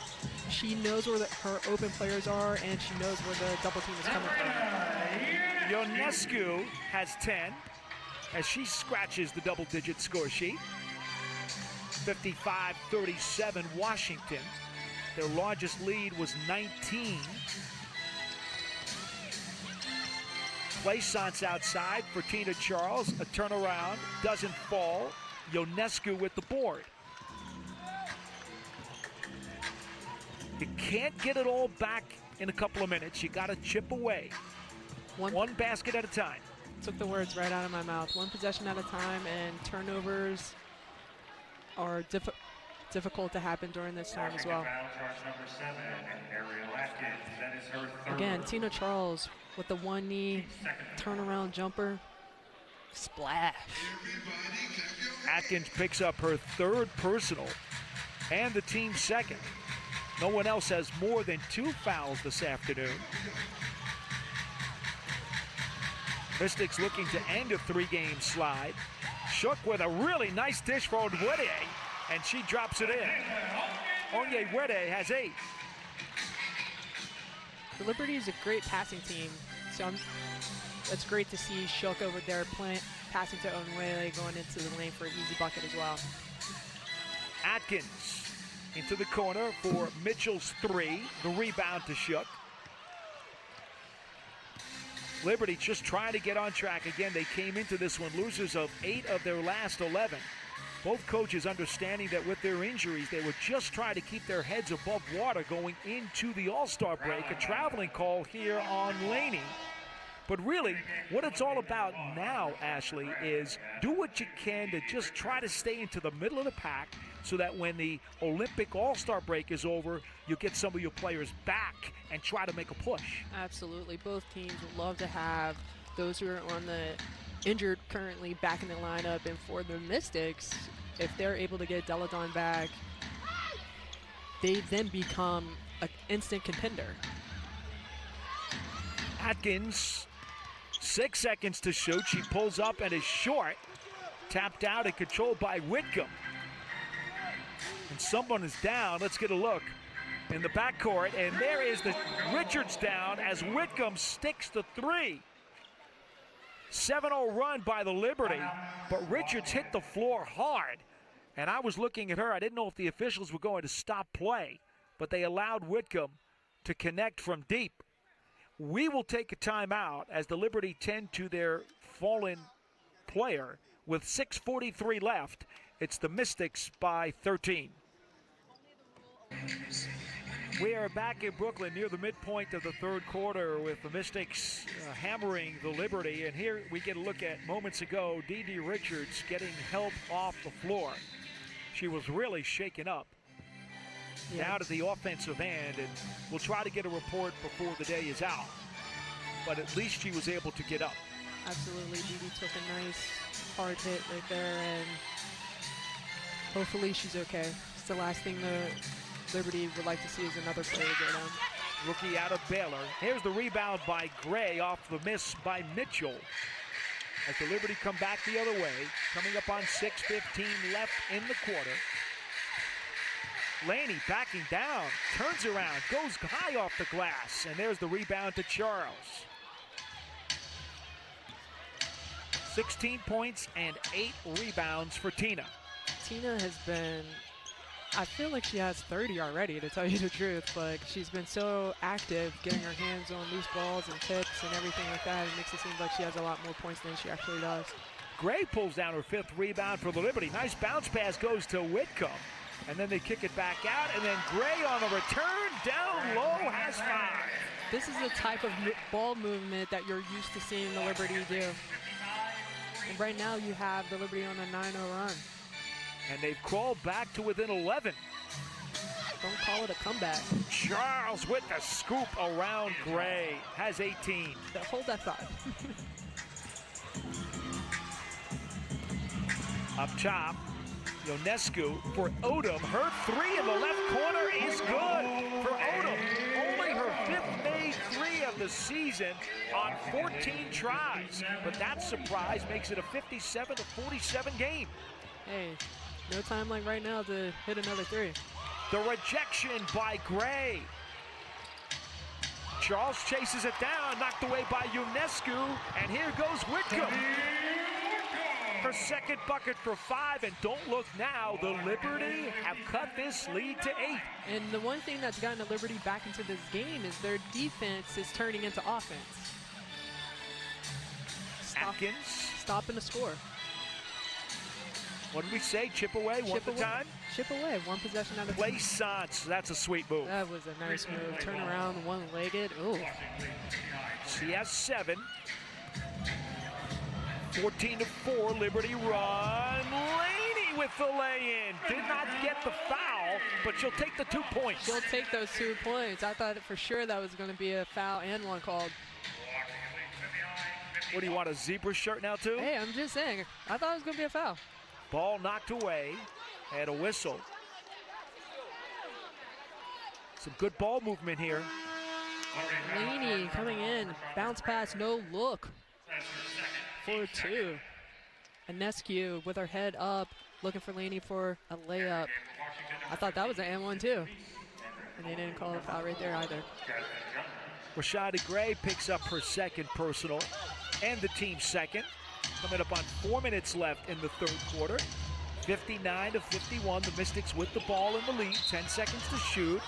She knows where her open players are, and she knows where the double team is coming from. Ionescu has 10 as she scratches the double-digit score sheet. 55-37 Washington. Their largest lead was 19. Plaisance outside for Tina Charles. A turnaround, doesn't fall. Ionescu with the board. You can't get it all back in a couple of minutes. You got to chip away. One basket at a time. Took the words right out of my mouth. One possession at a time, and turnovers are difficult to happen during this time as well. Again, Tina Charles with the one knee turnaround jumper. Splash. Atkins picks up her third personal and the team's second. No one else has more than 2 fouls this afternoon. Mystics looking to end a 3-game slide. Shook with a really nice dish for Onwede, and she drops it in. Onwede has 8. The Liberty is a great passing team, so it's great to see Shook over there passing to Onwede, going into the lane for an easy bucket as well. Atkins into the corner for Mitchell's 3. The rebound to Shook. Liberty just trying to get on track. Again, they came into this one losers of 8 of their last 11. Both coaches understanding that with their injuries, they were just trying to keep their heads above water going into the All-Star break. A traveling call here on Laney. But really, what it's all about now, Ashley, is do what you can to just try to stay into the middle of the pack so that when the Olympic All-Star break is over, you get some of your players back and try to make a push. Absolutely. Both teams would love to have those who are on the injured currently back in the lineup. And for the Mystics, if they're able to get Deladon back, they then become an instant contender. Atkins, 6 seconds to shoot. She pulls up and is short. Tapped out and controlled by Whitcomb. And someone is down. Let's get a look in the backcourt. And there is the Richards down as Whitcomb sticks the 3. 7-0 run by the Liberty, but Richards hit the floor hard. And I was looking at her. I didn't know if the officials were going to stop play, but they allowed Whitcomb to connect from deep. We will take a timeout as the Liberty tend to their fallen player with 6:43 left. It's the Mystics by 13. We are back in Brooklyn near the midpoint of the third quarter with the Mystics hammering the Liberty. And here we get a look at moments ago, Dee Richards getting help off the floor. She was really shaken up. Yes. Down at the offensive end, and we'll try to get a report before the day is out. But at least she was able to get up. Absolutely. Dee took a nice hard hit right there, and hopefully she's okay. It's the last thing the Liberty would like to see is another player go down. Rookie out of Baylor. Here's the rebound by Gray off the miss by Mitchell. As the Liberty come back the other way, coming up on 6:15 left in the quarter. Laney backing down, turns around, goes high off the glass, and there's the rebound to Charles. 16 points and 8 rebounds for Tina. Tina has been, I feel like she has 30 already, to tell you the truth, but she's been so active getting her hands on loose balls and tips and everything like that. It makes it seem like she has a lot more points than she actually does. Gray pulls down her 5th rebound for the Liberty. Nice bounce pass goes to Whitcomb. And then they kick it back out, and then Gray on the return, down low, has 5. This is the type of ball movement that you're used to seeing the Liberty do. And right now you have the Liberty on a 9-0 run. And they've crawled back to within 11. Don't call it a comeback. Charles with the scoop around Gray, has 18. Hold that thought. Up top, Ionescu for Odom. Her 3 in the left corner is good for Odom. Only her 5th made 3 of the season on 14 tries. But that surprise makes it a 57-47 game. Hey, no time like right now to hit another 3. The rejection by Gray. Charles chases it down, knocked away by Ionescu. And here goes Whitcomb. Her 2nd bucket for 5, and don't look now, the Liberty have cut this lead to 8. And the one thing that's gotten the Liberty back into this game is their defense is turning into offense. Atkins. Stopping the score. What did we say? Chip away, one at a time? chip away. One possession out of Play Sance. That's a sweet move. That was a nice move. Turn around, one-legged. Ooh. She has 7. 14-4, Liberty run. Laney with the lay-in. Did not get the foul, but she'll take the 2 points. She'll take those 2 points. I thought for sure that was going to be a foul and one called. What do you want, a zebra shirt now too? Hey, I'm just saying. I thought it was going to be a foul. Ball knocked away and a whistle. Some good ball movement here. Laney coming in. Bounce pass, no look. 4-2. Anescu with her head up, looking for Laney for a layup. I thought that was an and one too. And they didn't call a foul right there either. Rashada Gray picks up her 2nd personal and the team's 2nd. Coming up on 4 minutes left in the 3rd quarter. 59-51, the Mystics with the ball in the lead. 10 seconds to shoot.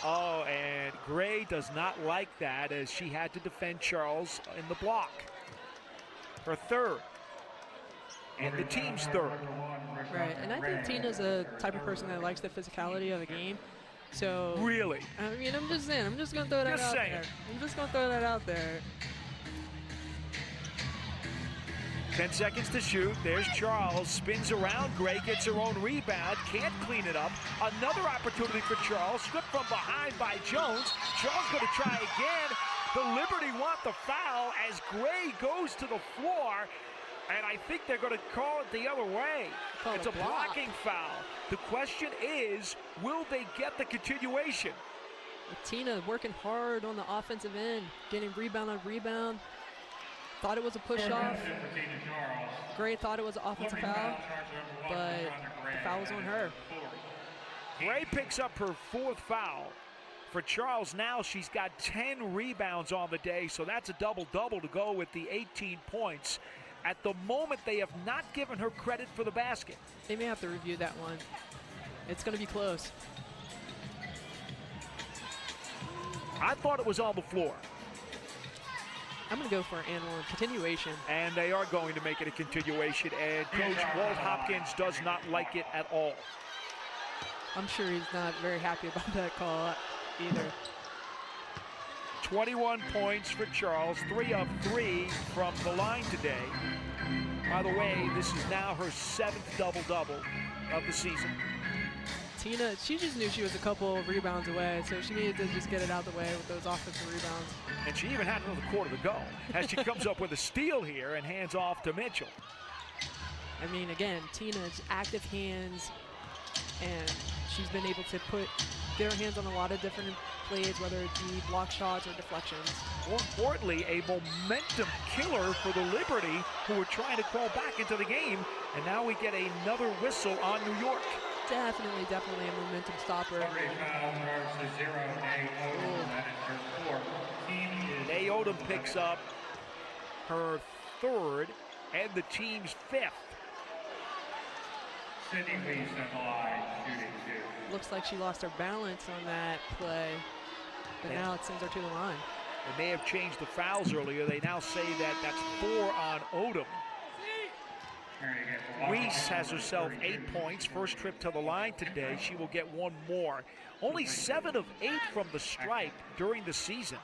Oh, and Gray does not like that as she had to defend Charles in the block. Her 3rd. And the team's 3rd. Right, and I think Tina's a type of person that likes the physicality of the game. So Really? I mean, I'm just saying. I'm just gonna throw that Just out saying. there. I'm just gonna throw that out there. 10 seconds to shoot. There's Charles. Spins around. Gray gets her own rebound. Can't clean it up. Another opportunity for Charles. Stripped from behind by Jones. Charles going to try again. The Liberty want the foul as Gray goes to the floor. And I think they're going to call it the other way. It's a blocking foul. The question is, will they get the continuation? Tina working hard on the offensive end, getting rebound on rebound. Thought it was a push-off. Gray thought it was an offensive foul, but the foul was on her. Gray picks up her 4th foul. For Charles now, she's got 10 rebounds on the day, so that's a double-double to go with the 18 points. At the moment, they have not given her credit for the basket. They may have to review that one. It's going to be close. I thought it was on the floor. I'm going to go for an and one continuation. And they are going to make it a continuation, and Coach Walt Hopkins does not like it at all. I'm sure he's not very happy about that call either. 21 points for Charles, 3 of 3 from the line today. By the way, this is now her 7th double-double of the season. Tina, she just knew she was a couple of rebounds away, so she needed to just get it out the way with those offensive rebounds. And she even had another quarter to go as she comes up with a steal here and hands off to Mitchell. I mean, again, Tina's active hands, and she's been able to get her hands on a lot of different plays, whether it be block shots or deflections. More importantly, a momentum killer for the Liberty, who are trying to crawl back into the game. And now we get another whistle on New York. Definitely a momentum stopper. Nay Odom picks up her 3rd and the team's 5th. Looks like she lost her balance on that play, but now it sends her to the line. They may have changed the fouls earlier. They now say that that's 4 on Odom. Weiss has herself 8 points. First trip to the line today. She will get 1 more. Only 7 of 8 from the stripe during the season.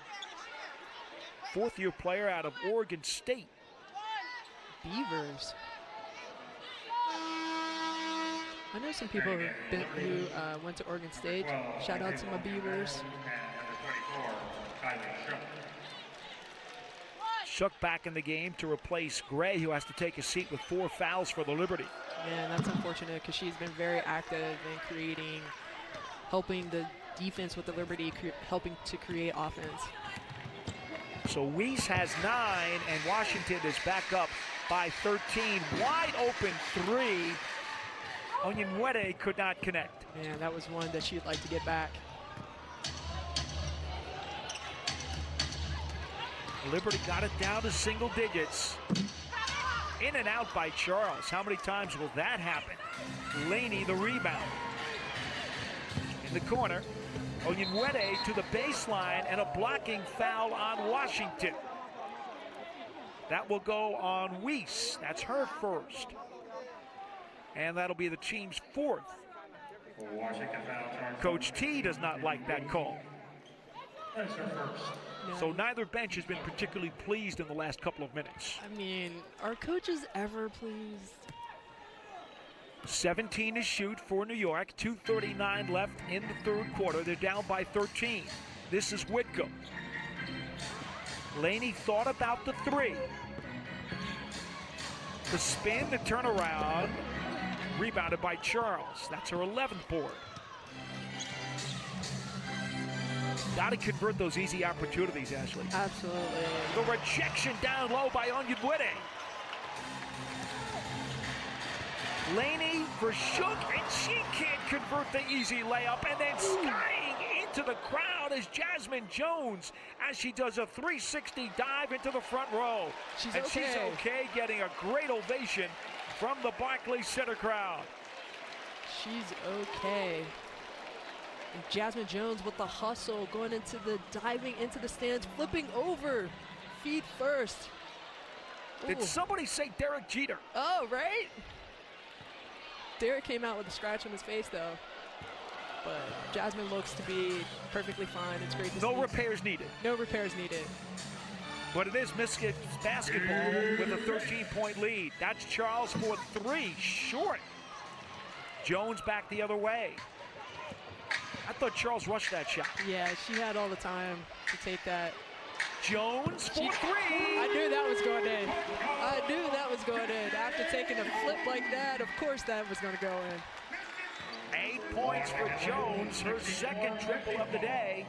4th-year player out of Oregon State. Beavers. I know some people who went to Oregon State. Shout out to my Beavers. Shook back in the game to replace Gray, who has to take a seat with 4 fouls for the Liberty. Man, that's unfortunate because she's been very active in helping the defense with the Liberty, helping to create offense. So Weiss has 9, and Washington is back up by 13. Wide open 3. Onyenwere could not connect. Man, that was one that she'd like to get back. Liberty got it down to single digits. In and out by Charles. How many times will that happen? Laney the rebound. In the corner, Onyenwere to the baseline and a blocking foul on Washington. That will go on Weiss. That's her 1st. And that'll be the team's 4th. For Washington foul charge. Coach T does not like that call. That's her first. So neither bench has been particularly pleased in the last couple of minutes. I mean, are coaches ever pleased? 17 to shoot for New York. 2:39 left in the third quarter. They're down by 13. This is Whitcomb. Laney thought about the three. The spin, the turnaround, rebounded by Charles. That's her 11th board. Got to convert those easy opportunities, Ashley. Absolutely. The rejection down low by Onyenwere. Laney for Shook, and she can't convert the easy layup, and then skying into the crowd is Jasmine Jones as she does a 360 dive into the front row. She's okay getting a great ovation from the Barclays Center crowd. She's okay. And Jasmine Jones with the hustle, going into the, diving into the stands, flipping over, feet first. Did Ooh. somebody say Derek Jeter? Oh, right? Derek came out with a scratch on his face, though. But Jasmine looks to be perfectly fine. It's great to see. No repairs needed. No repairs needed. But it is Miskit's basketball with a 13-point lead. That's Charles for three, short. Jones back the other way. I thought Charles rushed that shot. Yeah, she had all the time to take that. Jones for three. I knew that was going in. I knew that was going in. After taking a flip like that, of course that was going to go in. 8 points for Jones, her second triple of the day.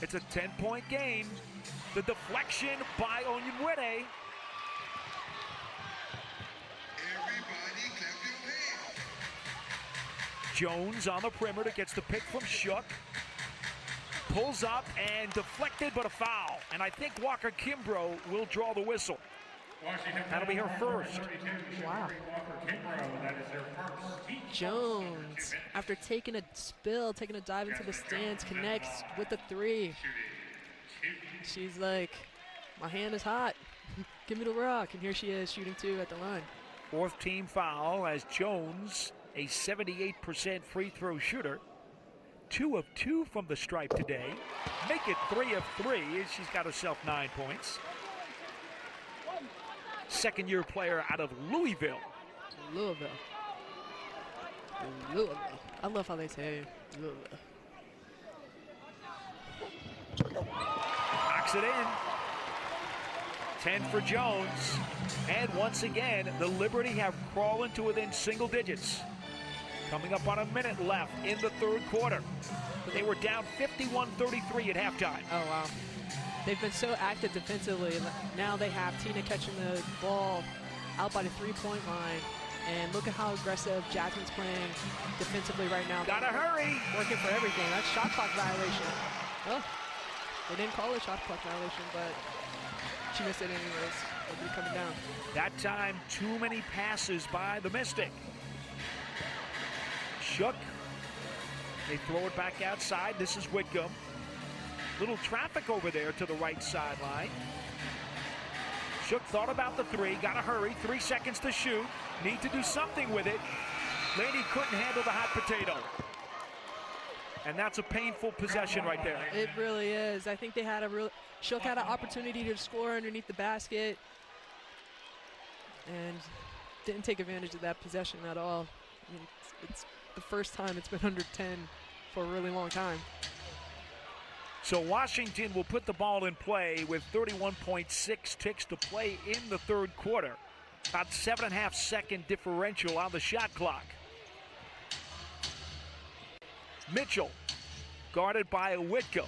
It's a 10-point game. The deflection by Onyenwere. Jones on the perimeter gets the pick from Shook. Pulls up and deflected, but a foul. And I think Walker Kimbrough will draw the whistle. That'll be her first. Wow. Jones, after taking a spill, taking a dive into the stands, connects with the three. She's like, my hand is hot. Give me the rock. And here she is shooting two at the line. Fourth team foul as Jones, a 78% free throw shooter. 2 of 2 from the stripe today. Make it 3 of 3 as she's got herself 9 points. Second-year player out of Louisville. Louisville. I love how they say Louisville. Knocks it in. 10 for Jones. And once again, the Liberty have crawled into within single digits. Coming up on a minute left in the third quarter. They were down 51-33 at halftime. Oh, wow. They've been so active defensively. Now they have Tina catching the ball out by the three-point line. And look at how aggressive Jasmine's playing defensively right now. Gotta hurry. Working for everything. That's shot clock violation. Oh, they didn't call it shot clock violation, but she missed it anyways. It'll be coming down. That time, too many passes by the Mystic. Shook. They throw it back outside. This is Whitcomb. Little traffic over there to the right sideline. Shook thought about the three. Gotta hurry. 3 seconds to shoot. Need to do something with it. Laney couldn't handle the hot potato. And that's a painful possession right there. It really is. I think they had Shook had an opportunity to score underneath the basket and didn't take advantage of that possession at all. I mean, it's the first time it's been under 10 for a really long time. So Washington will put the ball in play with 31.6 ticks to play in the third quarter. About 7.5 second differential on the shot clock. Mitchell guarded by Whitcomb.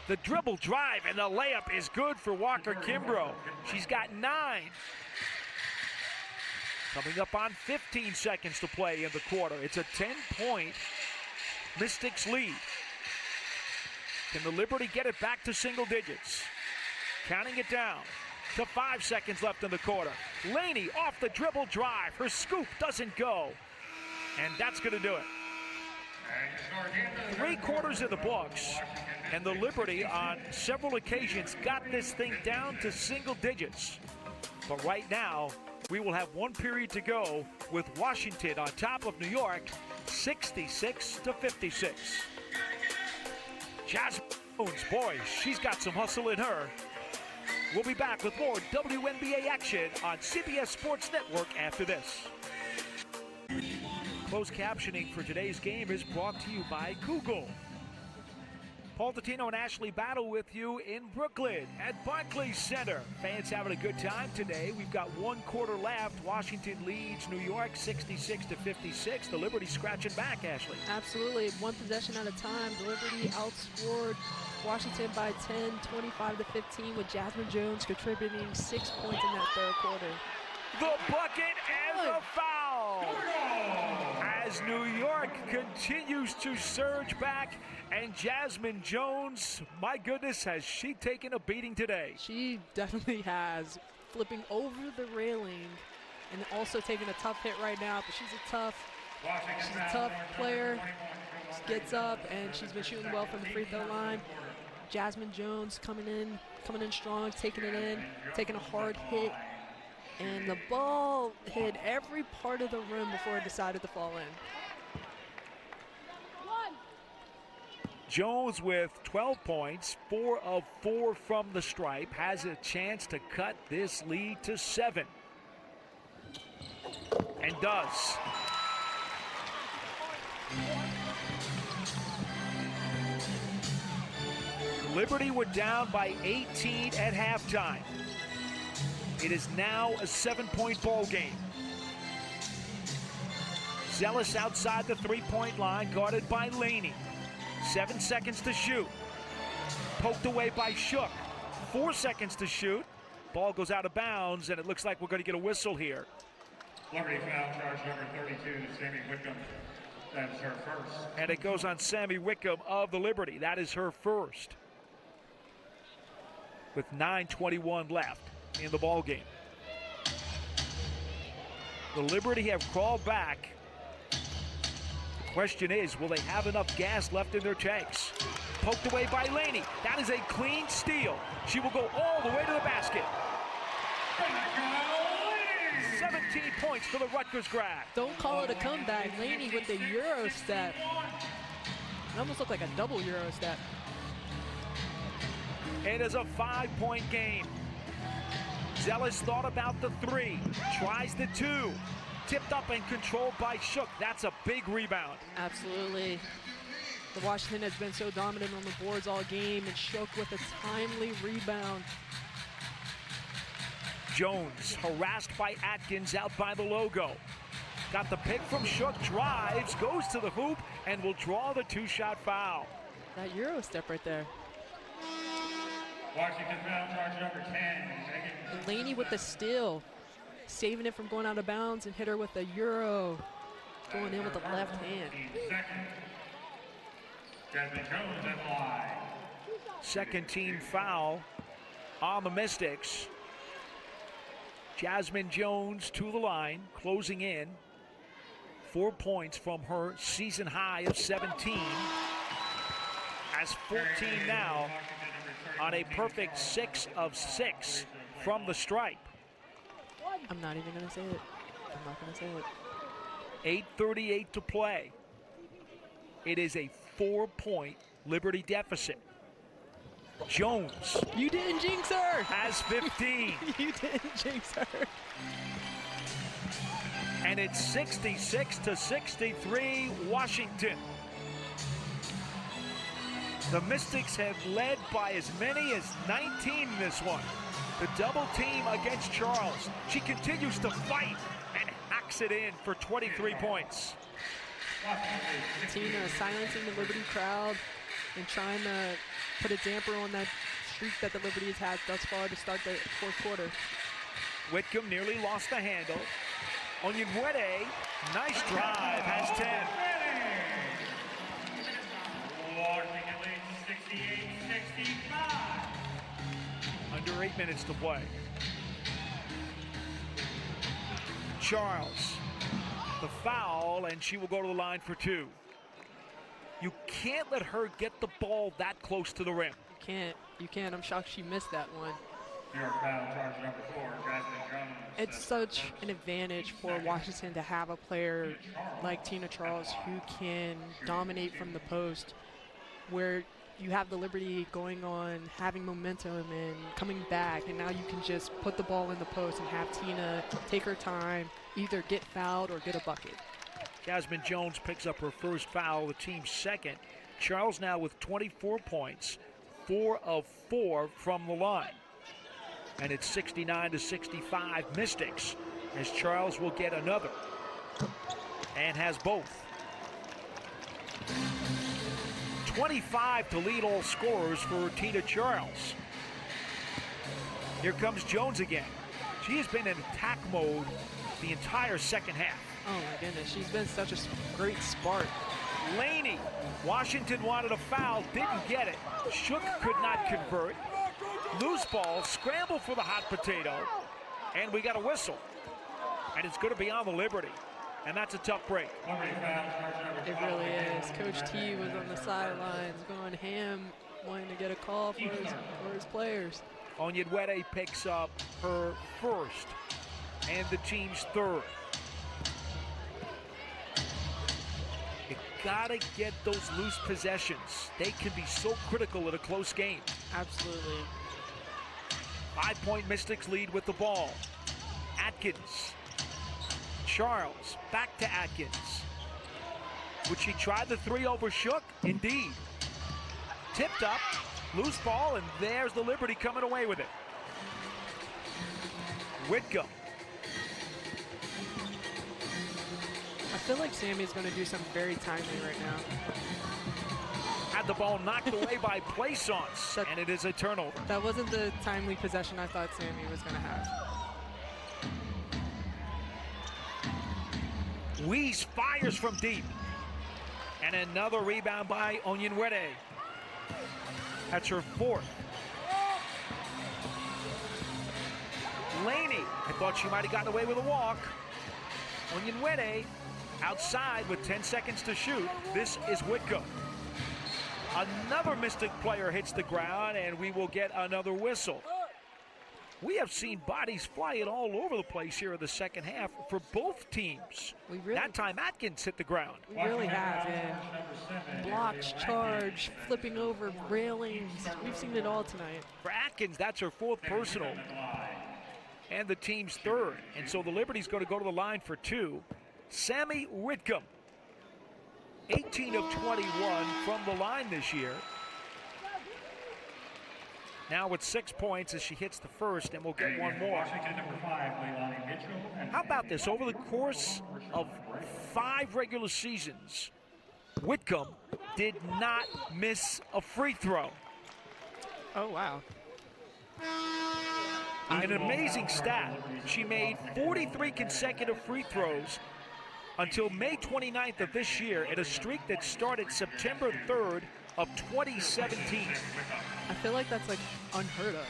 The dribble drive and the layup is good for Walker Kimbrough. She's got 9. Coming up on 15 seconds to play in the quarter. It's a 10-point Mystics lead. Can the Liberty get it back to single digits? Counting it down to 5 seconds left in the quarter. Laney off the dribble drive. Her scoop doesn't go. And that's going to do it. 3 quarters in the books. And the Liberty on several occasions got this thing down to single digits. But right now, we will have 1 period to go with Washington on top of New York, 66-56. Jasmine Jones, boy, she's got some hustle in her. We'll be back with more WNBA action on CBS Sports Network after this. Closed captioning for today's game is brought to you by Google. Paul Dottino and Ashley Battle with you in Brooklyn at Barclays Center. Fans having a good time today. We've got one quarter left. Washington leads New York 66-56. The Liberty scratching back, Ashley. Absolutely. One possession at a time. The Liberty outscored Washington by 10, 25-15, with Jasmine Jones contributing 6 points in that third quarter. The bucket and the foul! As New York continues to surge back, and Jasmine Jones, my goodness, has she taken a beating today? She definitely has, flipping over the railing and also taking a tough hit right now, but she's a tough player. She gets up, and she's been shooting well from the free throw line. Jasmine Jones coming in strong, taking it in, taking a hard hit, and the ball hit every part of the rim before it decided to fall in. Jones with 12 points, 4 of 4 from the stripe, has a chance to cut this lead to 7. And does. Liberty were down by 18 at halftime. It is now a 7-point ball game. Zealous outside the three-point line, guarded by Laney. 7 seconds to shoot. Poked away by Shook. 4 seconds to shoot. Ball goes out of bounds, and it looks like we're going to get a whistle here. Liberty foul charge number 32, Sammy Wickham. That's her first. And it goes on Sammy Wickham of the Liberty. That is her first. With 9:21 left in the ball game. The Liberty have crawled back. The question is, will they have enough gas left in their tanks? Poked away by Laney. That is a clean steal. She will go all the way to the basket. 17 points for the Rutgers grad. Don't call it a comeback. Laney with the Euro step. It almost looked like a double Euro step. It is a 5-point game. Zealous thought about the 3, tries the 2, tipped up and controlled by Shook. That's a big rebound. Absolutely. The Washington has been so dominant on the boards all game, and Shook with a timely rebound. Jones harassed by Atkins out by the logo. Got the pick from Shook, drives, goes to the hoop, and will draw the 2-shot foul. That Euro step right there. Washington foul charge number 10. And Laney with the steal, saving it from going out of bounds, and hit her with a Euro, going in with the left hand. Jasmine Jones at the line. Second team foul on the Mystics. Jasmine Jones to the line, closing in. 4 points from her season high of 17. Has 14 now on a perfect 6 of 6 from the stripe. I'm not even going to say it. I'm not going to say it. 8:38 to play. It is a 4-point Liberty deficit. Jones. You didn't jinx her. Has 15. You didn't jinx her. And it's 66-63 Washington. The Mystics have led by as many as 19 in this one. The double team against Charles. She continues to fight and hacks it in for 23 points. Tina silencing the Liberty crowd and trying to put a damper on that streak that the Liberty has had thus far to start the fourth quarter. Whitcomb nearly lost the handle. Onyenwere, nice drive, has 10. Washington leads 68-65. Under 8 minutes to play. Charles, the foul, and she will go to the line for 2. You can't let her get the ball that close to the rim. You can't. I'm shocked she missed that one. New York foul, charge number 4, Jasmine Jones. It's such an advantage for Washington to have a player like Tina Charles who can dominate from the post, where you have the Liberty going on, having momentum and coming back, and now you can just put the ball in the post and have Tina take her time, either get fouled or get a bucket. Jasmine Jones picks up her first foul, the team's second. Charles now with 24 points, 4 of 4 from the line. And it's 69-65 Mystics, as Charles will get another and has both. 25 to lead all scorers for Tina Charles. Here comes Jones again. She has been in attack mode the entire second half. Oh my goodness, she's been such a great spark. Laney, Washington wanted a foul, didn't get it. Shook could not convert. Loose ball, scramble for the hot potato, and we got a whistle. And it's going to be on the Liberty, and that's a tough break. It really is. Coach T was on the sidelines going ham, wanting to get a call for his players. Onyenwere picks up her first and the team's third. You gotta get those loose possessions. They can be so critical in a close game. Absolutely. 5-point Mystics lead with the ball. Atkins. Charles, back to Atkins. Would she try the three over Shook? Indeed. Tipped up, loose ball, and there's the Liberty coming away with it. Whitcomb. I feel like Sammy's going to do something very timely right now. Had the ball knocked away by Plaisance, and it is a turnover. That wasn't the timely possession I thought Sammy was going to have. Weiss fires from deep. And another rebound by Onyenwere. That's her fourth. Laney, I thought she might have gotten away with a walk. Onyenwere outside with 10 seconds to shoot. This is Whitcomb. Another Mystic player hits the ground, and we will get another whistle. We have seen bodies flying all over the place here in the second half for both teams. That time Atkins hit the ground. We really have, and blocks, charge, flipping over railings. We've seen it all tonight. For Atkins, that's her fourth personal and the team's third. And so the Liberty's going to go to the line for two. Sammy Whitcomb, 18 of 21 from the line this year. Now with 6 points as she hits the first, and we'll get one more. How about this? Over the course of 5 regular seasons, Whitcomb did not miss a free throw. Oh, wow. An amazing stat. She made 43 consecutive free throws until May 29th of this year in a streak that started September 3rd of 2017. I feel like that's like unheard of.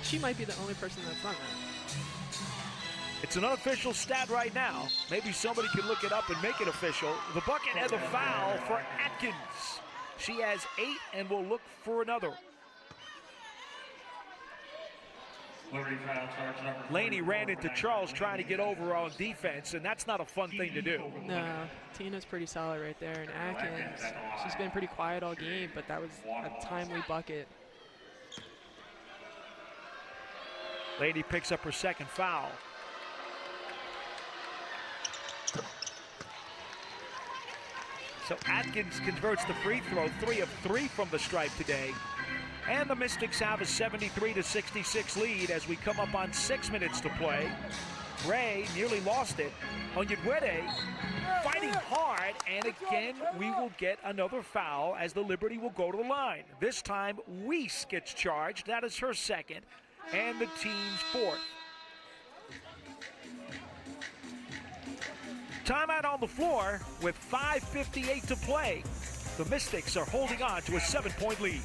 She might be the only person that's done that. It's an unofficial stat right now. Maybe somebody can look it up and make it official. The bucket and the foul for Atkins. She has 8 and will look for another. Laney ran into Charles trying to get over on defense, and that's not a fun thing to do. No, Tina's pretty solid right there, and Atkins, she's been pretty quiet all game, but that was a timely bucket. Laney picks up her second foul. So Atkins converts the free throw, 3 of 3 from the stripe today. And the Mystics have a 73-66 lead as we come up on 6 minutes to play. Ray nearly lost it. Onyenwere fighting hard, and again we will get another foul as the Liberty will go to the line. This time Weiss gets charged. That is her second and the team's fourth. Timeout on the floor with 5:58 to play. The Mystics are holding on to a 7-point lead.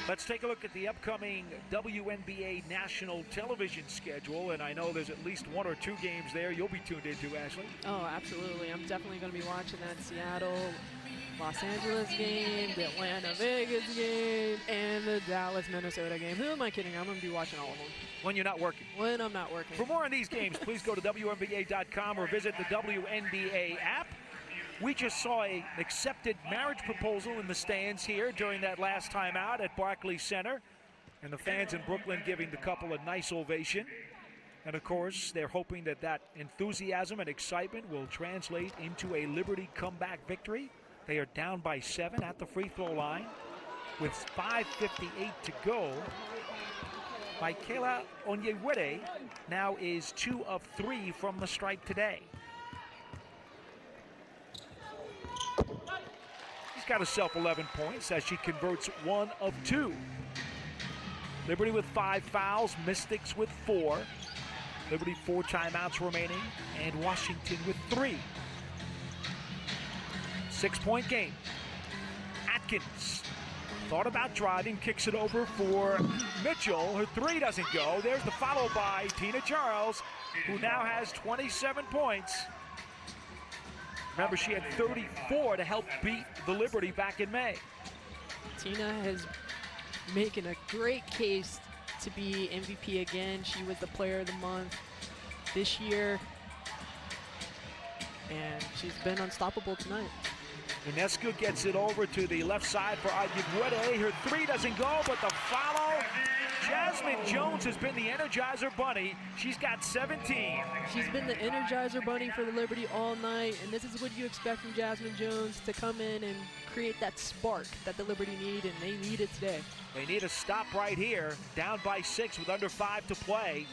Let's take a look at the upcoming WNBA national television schedule, and I know there's at least 1 or 2 games there you'll be tuned into, Ashley. Oh, absolutely. I'm definitely going to be watching that Seattle, Los Angeles game, the Atlanta, Vegas game, and the Dallas, Minnesota game. Who am I kidding? I'm going to be watching all of them. When you're not working. When I'm not working. For more on these games, please go to WNBA.com or visit the WNBA app. We just saw an accepted marriage proposal in the stands here during that last time out at Barclays Center. And the fans in Brooklyn giving the couple a nice ovation. And, of course, they're hoping that that enthusiasm and excitement will translate into a Liberty comeback victory. They are down by 7 at the free throw line with 5:58 to go. Michaela Onyewere now is 2 of 3 from the stripe today. She's got herself 11 points as she converts 1 of 2. Liberty with 5 fouls, Mystics with 4. Liberty 4 timeouts remaining, and Washington with 3. 6-point game. Atkins thought about driving, kicks it over for Mitchell. Her 3 doesn't go. There's the follow by Tina Charles, who now has 27 points. Remember, she had 34 to help beat the Liberty back in May. Tina is making a great case to be MVP again. She was the player of the month this year, and she's been unstoppable tonight. Ionescu gets it over to the left side for Onyewere. Her 3 doesn't go, but the follow. Jasmine Jones has been the Energizer Bunny. She's got 17. She's been the Energizer Bunny for the Liberty all night, and this is what you expect from Jasmine Jones, to come in and create that spark that the Liberty need, and they need it today. They need a stop right here. Down by 6 with under 5 to play.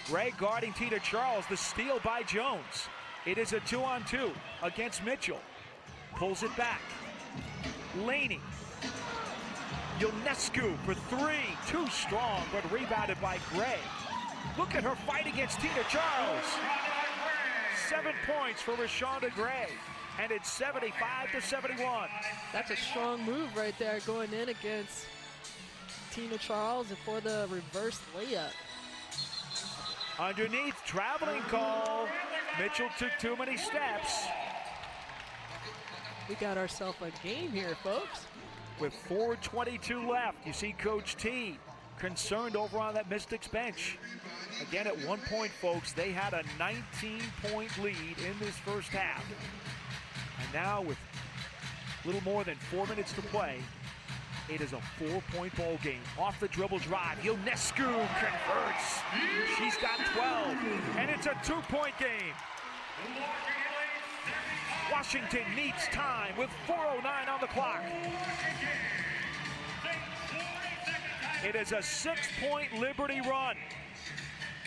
Gray guarding Tina Charles. The steal by Jones. It is a 2-on-2 against Mitchell. Pulls it back. Laney. Ionescu for 3. Too strong, but rebounded by Gray. Look at her fight against Tina Charles. 7 points for Rashonda Gray. And it's 75-71. That's a strong move right there, going in against Tina Charles and for the reverse layup. Underneath, traveling call. Mitchell took too many steps. We got ourselves a game here, folks. With 4:22 left, you see Coach T concerned over on that Mystics bench. Again, at one point, folks, they had a 19-point lead in this first half. And now with a little more than 4 minutes to play, it is a 4-point ball game. Off the dribble drive, Ionescu converts. She's got 12, and it's a 2-point game. Washington needs time with 4:09 on the clock. It is a 6-point Liberty run.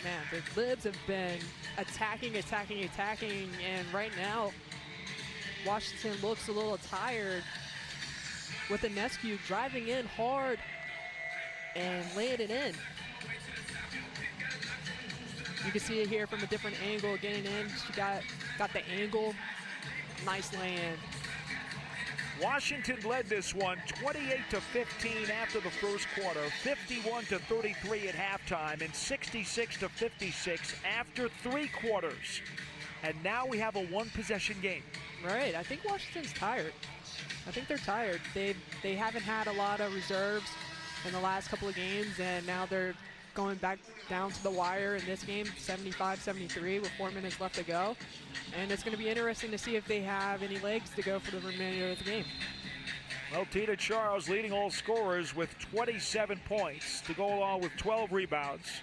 Man, the Libs have been attacking, and right now, Washington looks a little tired with Ionescu driving in hard and laying it in. You can see it here from a different angle, getting in. She got the angle. Nice lay-in. Washington led this one 28-15 after the first quarter, 51-33 at halftime, and 66-56 after 3 quarters. And now we have a 1-possession game. Right, I think Washington's tired. I think they're tired. They haven't had a lot of reserves in the last couple of games, and now they're going back down to the wire in this game, 75-73 with 4 minutes left to go. And it's going to be interesting to see if they have any legs to go for the remainder of the game. Well, Tina Charles leading all scorers with 27 points to go along with 12 rebounds.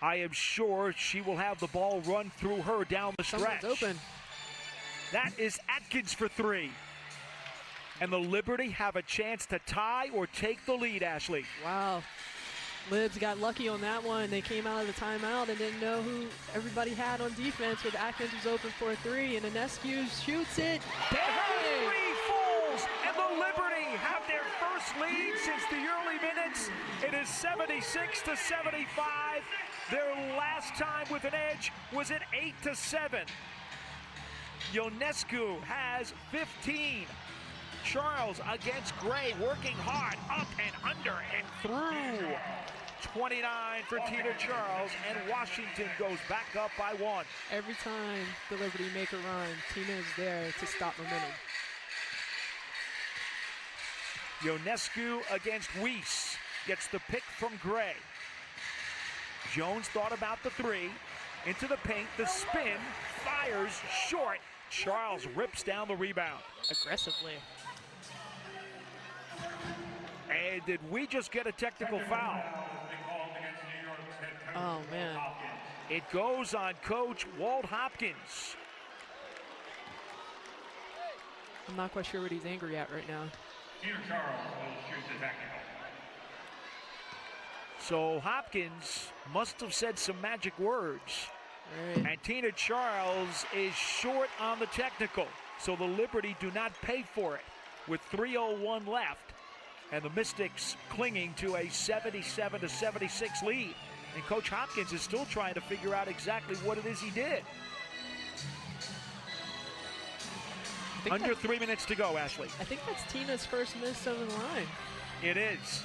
I am sure she will have the ball run through her down the stretch. Someone's open. That is Atkins for 3. And the Liberty have a chance to tie or take the lead, Ashley. Wow. Libs got lucky on that one. They came out of the timeout and didn't know who everybody had on defense, with Atkins was open for a 3, and Ionescu shoots it. Bang! 3 falls, and the Liberty have their first lead since the early minutes. It is 76-75. Their last time with an edge was at 8-7. Ionescu has 15. Charles against Gray, working hard, up and under and through. 29 for Tina Charles, and Washington goes back up by 1. Every time the Liberty make a run, Tina is there to stop momentum. Ionescu against Weiss, gets the pick from Gray. Jones thought about the 3, into the paint, the spin, fires short. Charles rips down the rebound. Aggressively. And did we just get a technical foul? Oh, man. It goes on Coach Walt Hopkins. I'm not quite sure what he's angry at right now. Tina Charles will shoot the technical. So Hopkins must have said some magic words. Right. And Tina Charles is short on the technical. So the Liberty do not pay for it with 3:01 left. And the Mystics clinging to a 77-76 lead. And Coach Hopkins is still trying to figure out exactly what it is he did. Under 3 minutes to go, Ashley. I think that's Tina's first miss of the line. It is.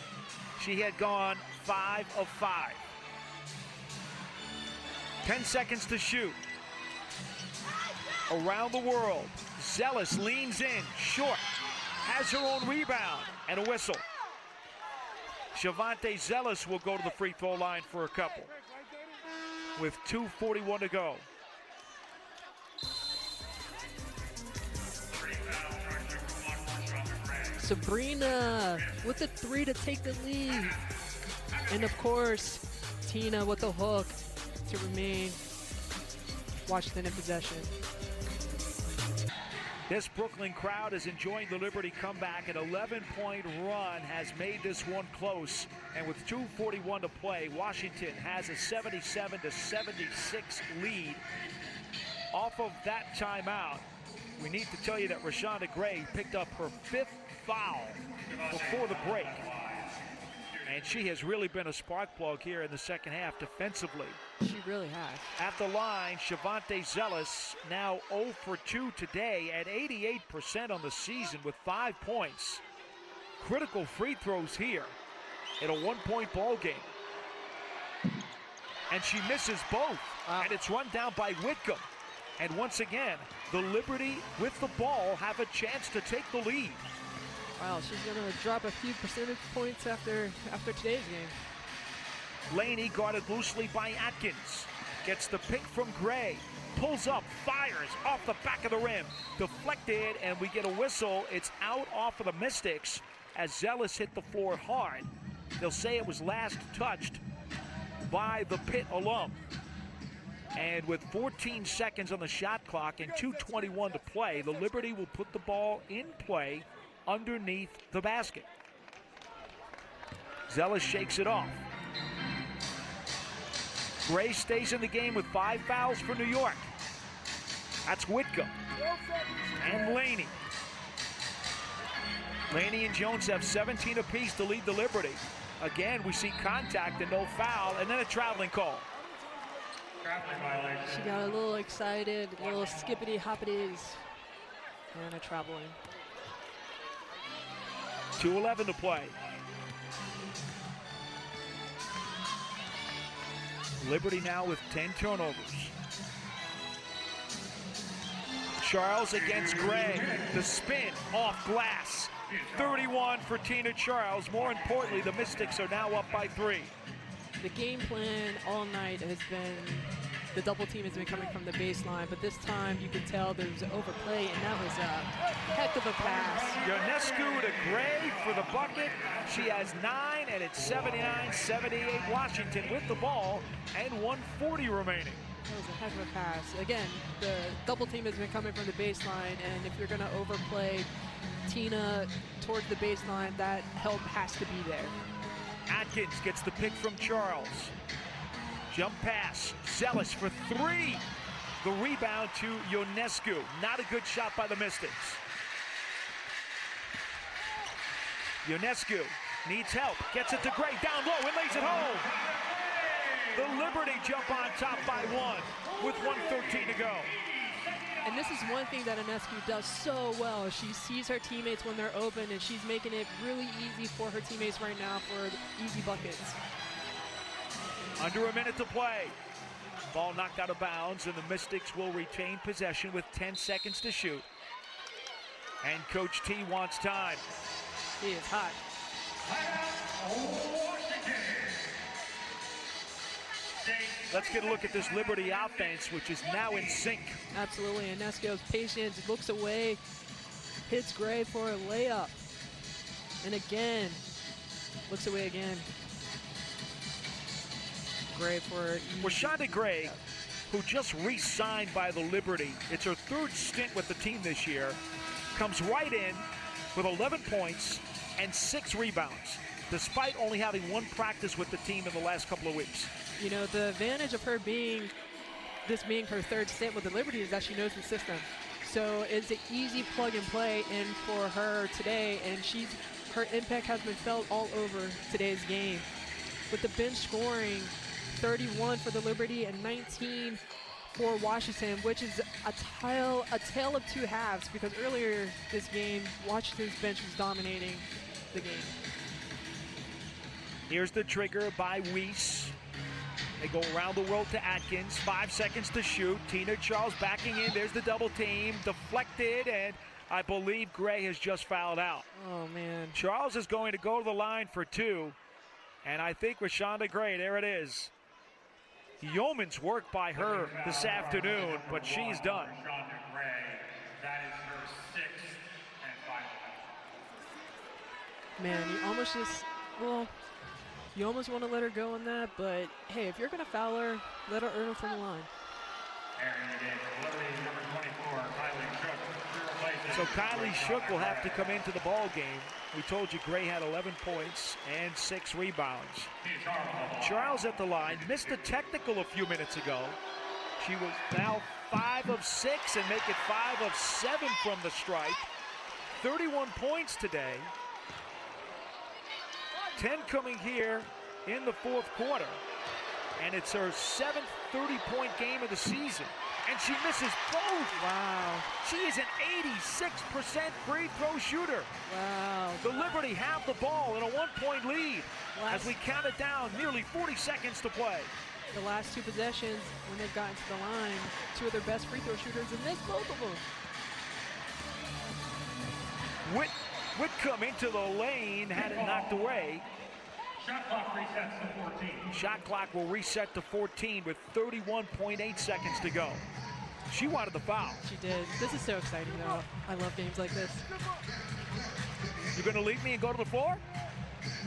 She had gone 5 of 5. 10 seconds to shoot. Around the world, Zealous leans in, short, has her own rebound, and a whistle. Shavante Zealous will go to the free throw line for a couple with 2:41 to go. Sabrina with the 3 to take the lead. And of course, Tina with the hook to remain Washington in possession. This Brooklyn crowd is enjoying the Liberty comeback. An 11-point run has made this one close. And with 2:41 to play, Washington has a 77-76 lead. Off of that timeout, we need to tell you that Rashonda Gray picked up her 5th foul before the break. And she has really been a spark plug here in the second half defensively. She really has. At the line, Shavante Zealous now 0 for 2 today at 88% on the season with 5 points. Critical free throws here in a 1-point ball game. And she misses both. Wow. And it's run down by Whitcomb. And once again, the Liberty with the ball have a chance to take the lead. Wow, she's gonna drop a few percentage points after today's game. Laney guarded loosely by Atkins. Gets the pick from Gray. Pulls up, fires off the back of the rim. Deflected, and we get a whistle. It's out off of the Mystics as Zealous hit the floor hard. They'll say it was last touched by the Pitt alum. And with 14 seconds on the shot clock and 2:21 to play, the Liberty will put the ball in play underneath the basket. Zealous shakes it off. Gray stays in the game with 5 fouls for New York. That's Whitcomb and Laney. Laney and Jones have 17 apiece to lead the Liberty. Again, we see contact and no foul, and then a traveling call. Traveling violation. She got a little excited, a little skippity hoppities, and a traveling. 2:11 to play. Liberty now with 10 turnovers. Charles against Gray. The spin off glass. 31 for Tina Charles. More importantly, the Mystics are now up by 3. The game plan all night has been, the double team has been coming from the baseline, but this time you can tell there was an overplay, and that was a heck of a pass. Ionescu to Gray for the bucket. She has 9, and it's 79-78 Washington with the ball, and 1:40 remaining. That was a heck of a pass. Again, the double team has been coming from the baseline, and if you're going to overplay Tina towards the baseline, that help has to be there. Atkins gets the pick from Charles. Jump pass. Zealous for 3. The rebound to Ionescu. Not a good shot by the Mystics. Ionescu needs help. Gets it to Gray. Down low and lays it home. The Liberty jump on top by 1 with 1:13 to go. And this is one thing that Ionescu does so well. She sees her teammates when they're open, and she's making it really easy for her teammates right now for easy buckets. Under a minute to play. Ball knocked out of bounds, and the Mystics will retain possession with 10 seconds to shoot. And Coach T wants time. He is hot. Let's get a look at this Liberty offense, which is now in sync. Absolutely. Ionescu's patience, looks away, hits Gray for a layup. And again, looks away again. Gray for Rashonda Gray, who just re-signed by the Liberty. It's her third stint with the team this year. Comes right in with 11 points and 6 rebounds, despite only having one practice with the team in the last couple of weeks. You know, the advantage of her being her third stint with the Liberty is that she knows the system. So it's an easy plug and play in for her today, and her impact has been felt all over today's game. With the bench scoring 31 for the Liberty and 19 for Washington, which is a tale of two halves, because earlier this game, Washington's bench was dominating the game. Here's the trigger by Weiss. They go around the world to Atkins. 5 seconds to shoot. Tina Charles backing in. There's the double team. Deflected, and I believe Gray has just fouled out. Oh, man. Charles is going to go to the line for 2. And I think Rashonda Gray, there it is. Yeoman's work by her this afternoon, but she's done. Rashonda Gray, that is her 6th and final. Man, you almost want to let her go on that, but hey, if you're going to foul her, let her earn it from the line. So Kylie Shook will have to come into the ball game. We told you Gray had 11 points and 6 rebounds. Charles at the line, missed a technical a few minutes ago. She was now 5 of 6 and make it 5 of 7 from the stripe. 31 points today. 10 coming here in the fourth quarter. And it's her 7th 30-point game of the season. And she misses both. Wow. She is an 86% free throw shooter. Wow. The Liberty have the ball in a 1-point lead as we count it down, nearly 40 seconds to play. The last 2 possessions, when they've gotten to the line, 2 of their best free throw shooters, and missed both of them. Whitcomb into the lane, had it knocked away. Shot clock resets to 14. Shot clock will reset to 14 with 31.8 seconds to go. She wanted the foul. She did. This is so exciting, though. I love games like this. You gonna leave me and go to the floor?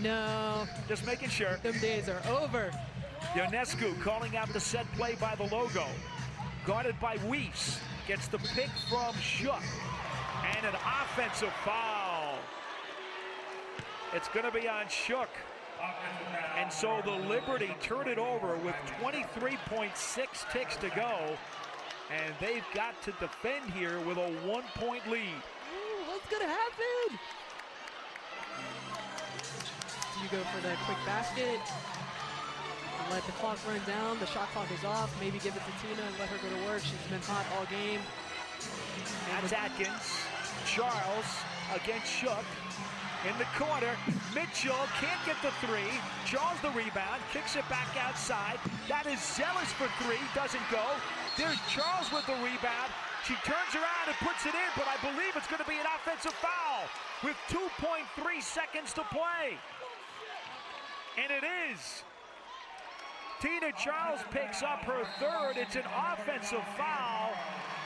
No. Just making sure. Them days are over. Ionescu calling out the set play by the logo. Guarded by Weiss. Gets the pick from Shook. And an offensive foul. It's gonna be on Shook. And so the Liberty turn it over with 23.6 ticks to go. And they've got to defend here with a 1-point lead. Ooh, what's gonna happen? You go for the quick basket. And let the clock run down. The shot clock is off. Maybe give it to Tina and let her go to work. She's been hot all game. That's Atkins. Charles against Shook. In the corner, Mitchell can't get the 3. Charles the rebound, kicks it back outside. That is zealous for 3, doesn't go. There's Charles with the rebound. She turns around and puts it in, but I believe it's going to be an offensive foul with 2.3 seconds to play. And it is. Tina Charles picks up her 3rd. It's an offensive foul,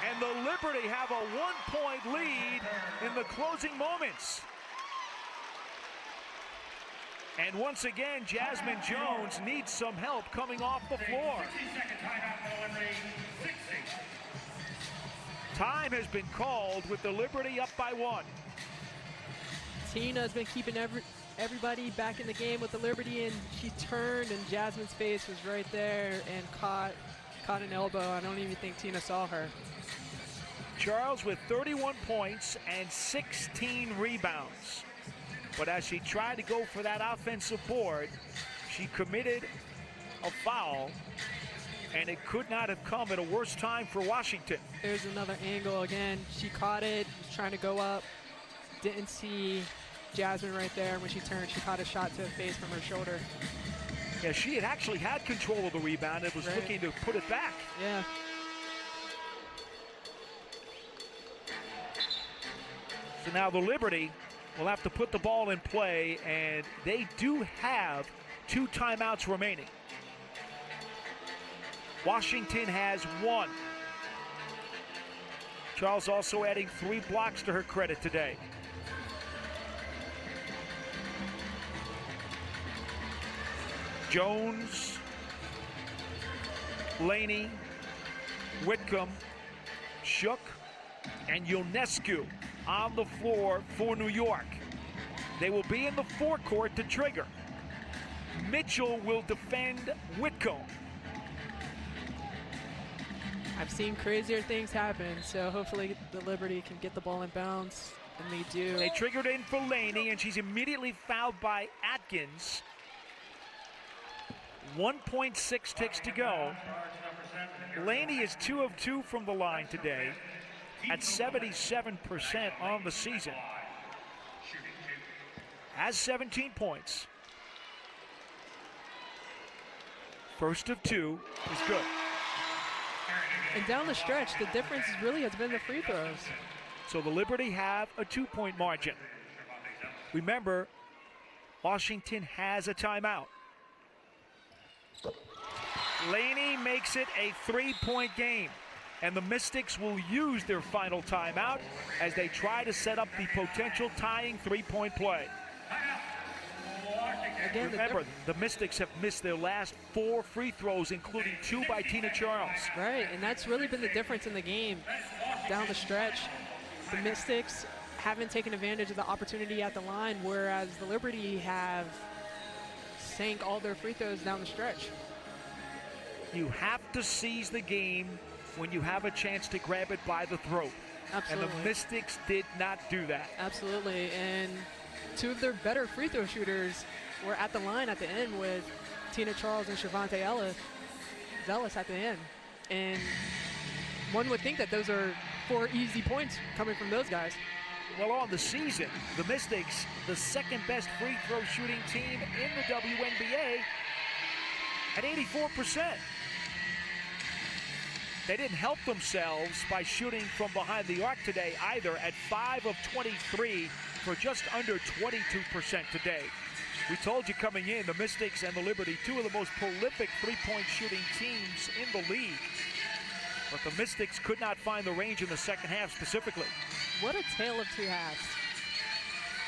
and the Liberty have a 1-point lead in the closing moments. And once again, Jasmine Jones needs some help coming off the floor. 60-second timeout for the Liberty. 60. Time has been called with the Liberty up by 1. Tina's been keeping everybody back in the game with the Liberty, and she turned, and Jasmine's face was right there and caught an elbow. I don't even think Tina saw her. Charles with 31 points and 16 rebounds. But as she tried to go for that offensive board, she committed a foul. and it could not have come at a worse time for Washington. There's another angle again. She caught it, was trying to go up. Didn't see Jasmine right there. When she turned, she caught a shot to the face from her shoulder. Yeah, she had actually had control of the rebound and was looking to put it back. Yeah. So now the Liberty will have to put the ball in play, and they do have 2 timeouts remaining. Washington has 1. Charles also adding 3 blocks to her credit today. Jones, Laney, Whitcomb, Shook, and Ionescu on the floor for New York. They will be in the forecourt to trigger. Mitchell will defend Whitcomb. I've seen crazier things happen, so hopefully the Liberty can get the ball in bounds, and they do. They triggered in for Laney, and she's immediately fouled by Atkins. 1.6 ticks to go. Laney is 2 of 2 from the line today at 77% on the season. Has 17 points. First of 2 is good. And down the stretch, the difference really has been the free throws. So the Liberty have a 2-point margin. Remember, Washington has a timeout. Laney makes it a 3-point game, and the Mystics will use their final timeout as they try to set up the potential tying 3-point play. Again, remember, the Mystics have missed their last 4 free throws, including 2 by Tina Charles. Right, and that's really been the difference in the game down the stretch. The Mystics haven't taken advantage of the opportunity at the line, whereas the Liberty have sank all their free throws down the stretch. You have to seize the game when you have a chance to grab it by the throat. Absolutely. And the Mystics did not do that. Absolutely, and 2 of their better free throw shooters were at the line at the end with Tina Charles and Shavonte Ellis at the end. And one would think that those are 4 easy points coming from those guys. Well, on the season, the Mystics, the 2nd best free throw shooting team in the WNBA, at 84%. They didn't help themselves by shooting from behind the arc today either, at 5 of 23 for just under 22% today. We told you coming in, the Mystics and the Liberty, 2 of the most prolific three-point shooting teams in the league. But the Mystics could not find the range in the second half specifically. What a tale of 2 halves.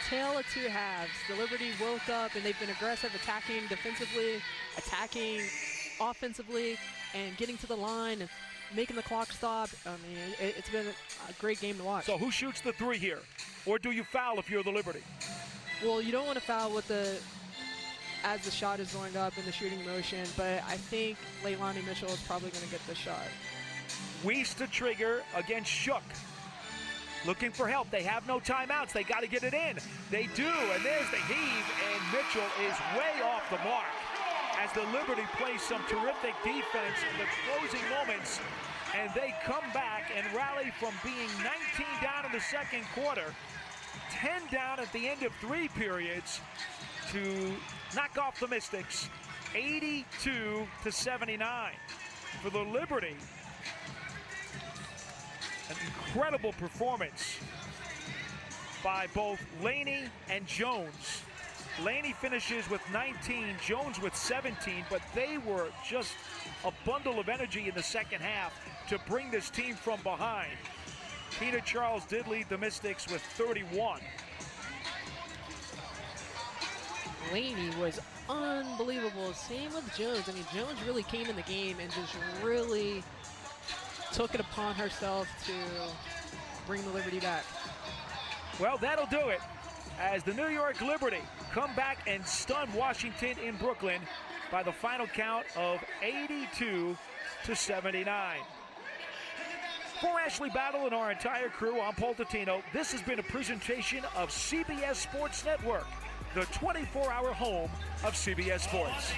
Tale of 2 halves. The Liberty woke up and they've been aggressive, attacking defensively, attacking offensively, and getting to the line and making the clock stop. I mean, it's been a great game to watch. So who shoots the 3 here? Or do you foul if you're the Liberty? Well, you don't want to foul with as the shot is going up in the shooting motion, but I think Leilani Mitchell is probably going to get the shot. Weiss to trigger against Shook. Looking for help. They have no timeouts. They got to get it in. They do, and there's the heave, and Mitchell is way off the mark as the Liberty plays some terrific defense in the closing moments, and they come back and rally from being 19 down in the second quarter, 10 down at the end of 3 periods to knock off the Mystics, 82-79. For the Liberty, an incredible performance by both Laney and Jones. Laney finishes with 19, Jones with 17, but they were just a bundle of energy in the second half to bring this team from behind. Tina Charles did lead the Mystics with 31. Laney was unbelievable. Same with Jones. I mean, Jones really came in the game and just really took it upon herself to bring the Liberty back. Well, that'll do it as the New York Liberty come back and stun Washington in Brooklyn by the final count of 82-79. For Ashley Battle and our entire crew, I'm Paul Tatino. This has been a presentation of CBS Sports Network, the 24-hour home of CBS Sports.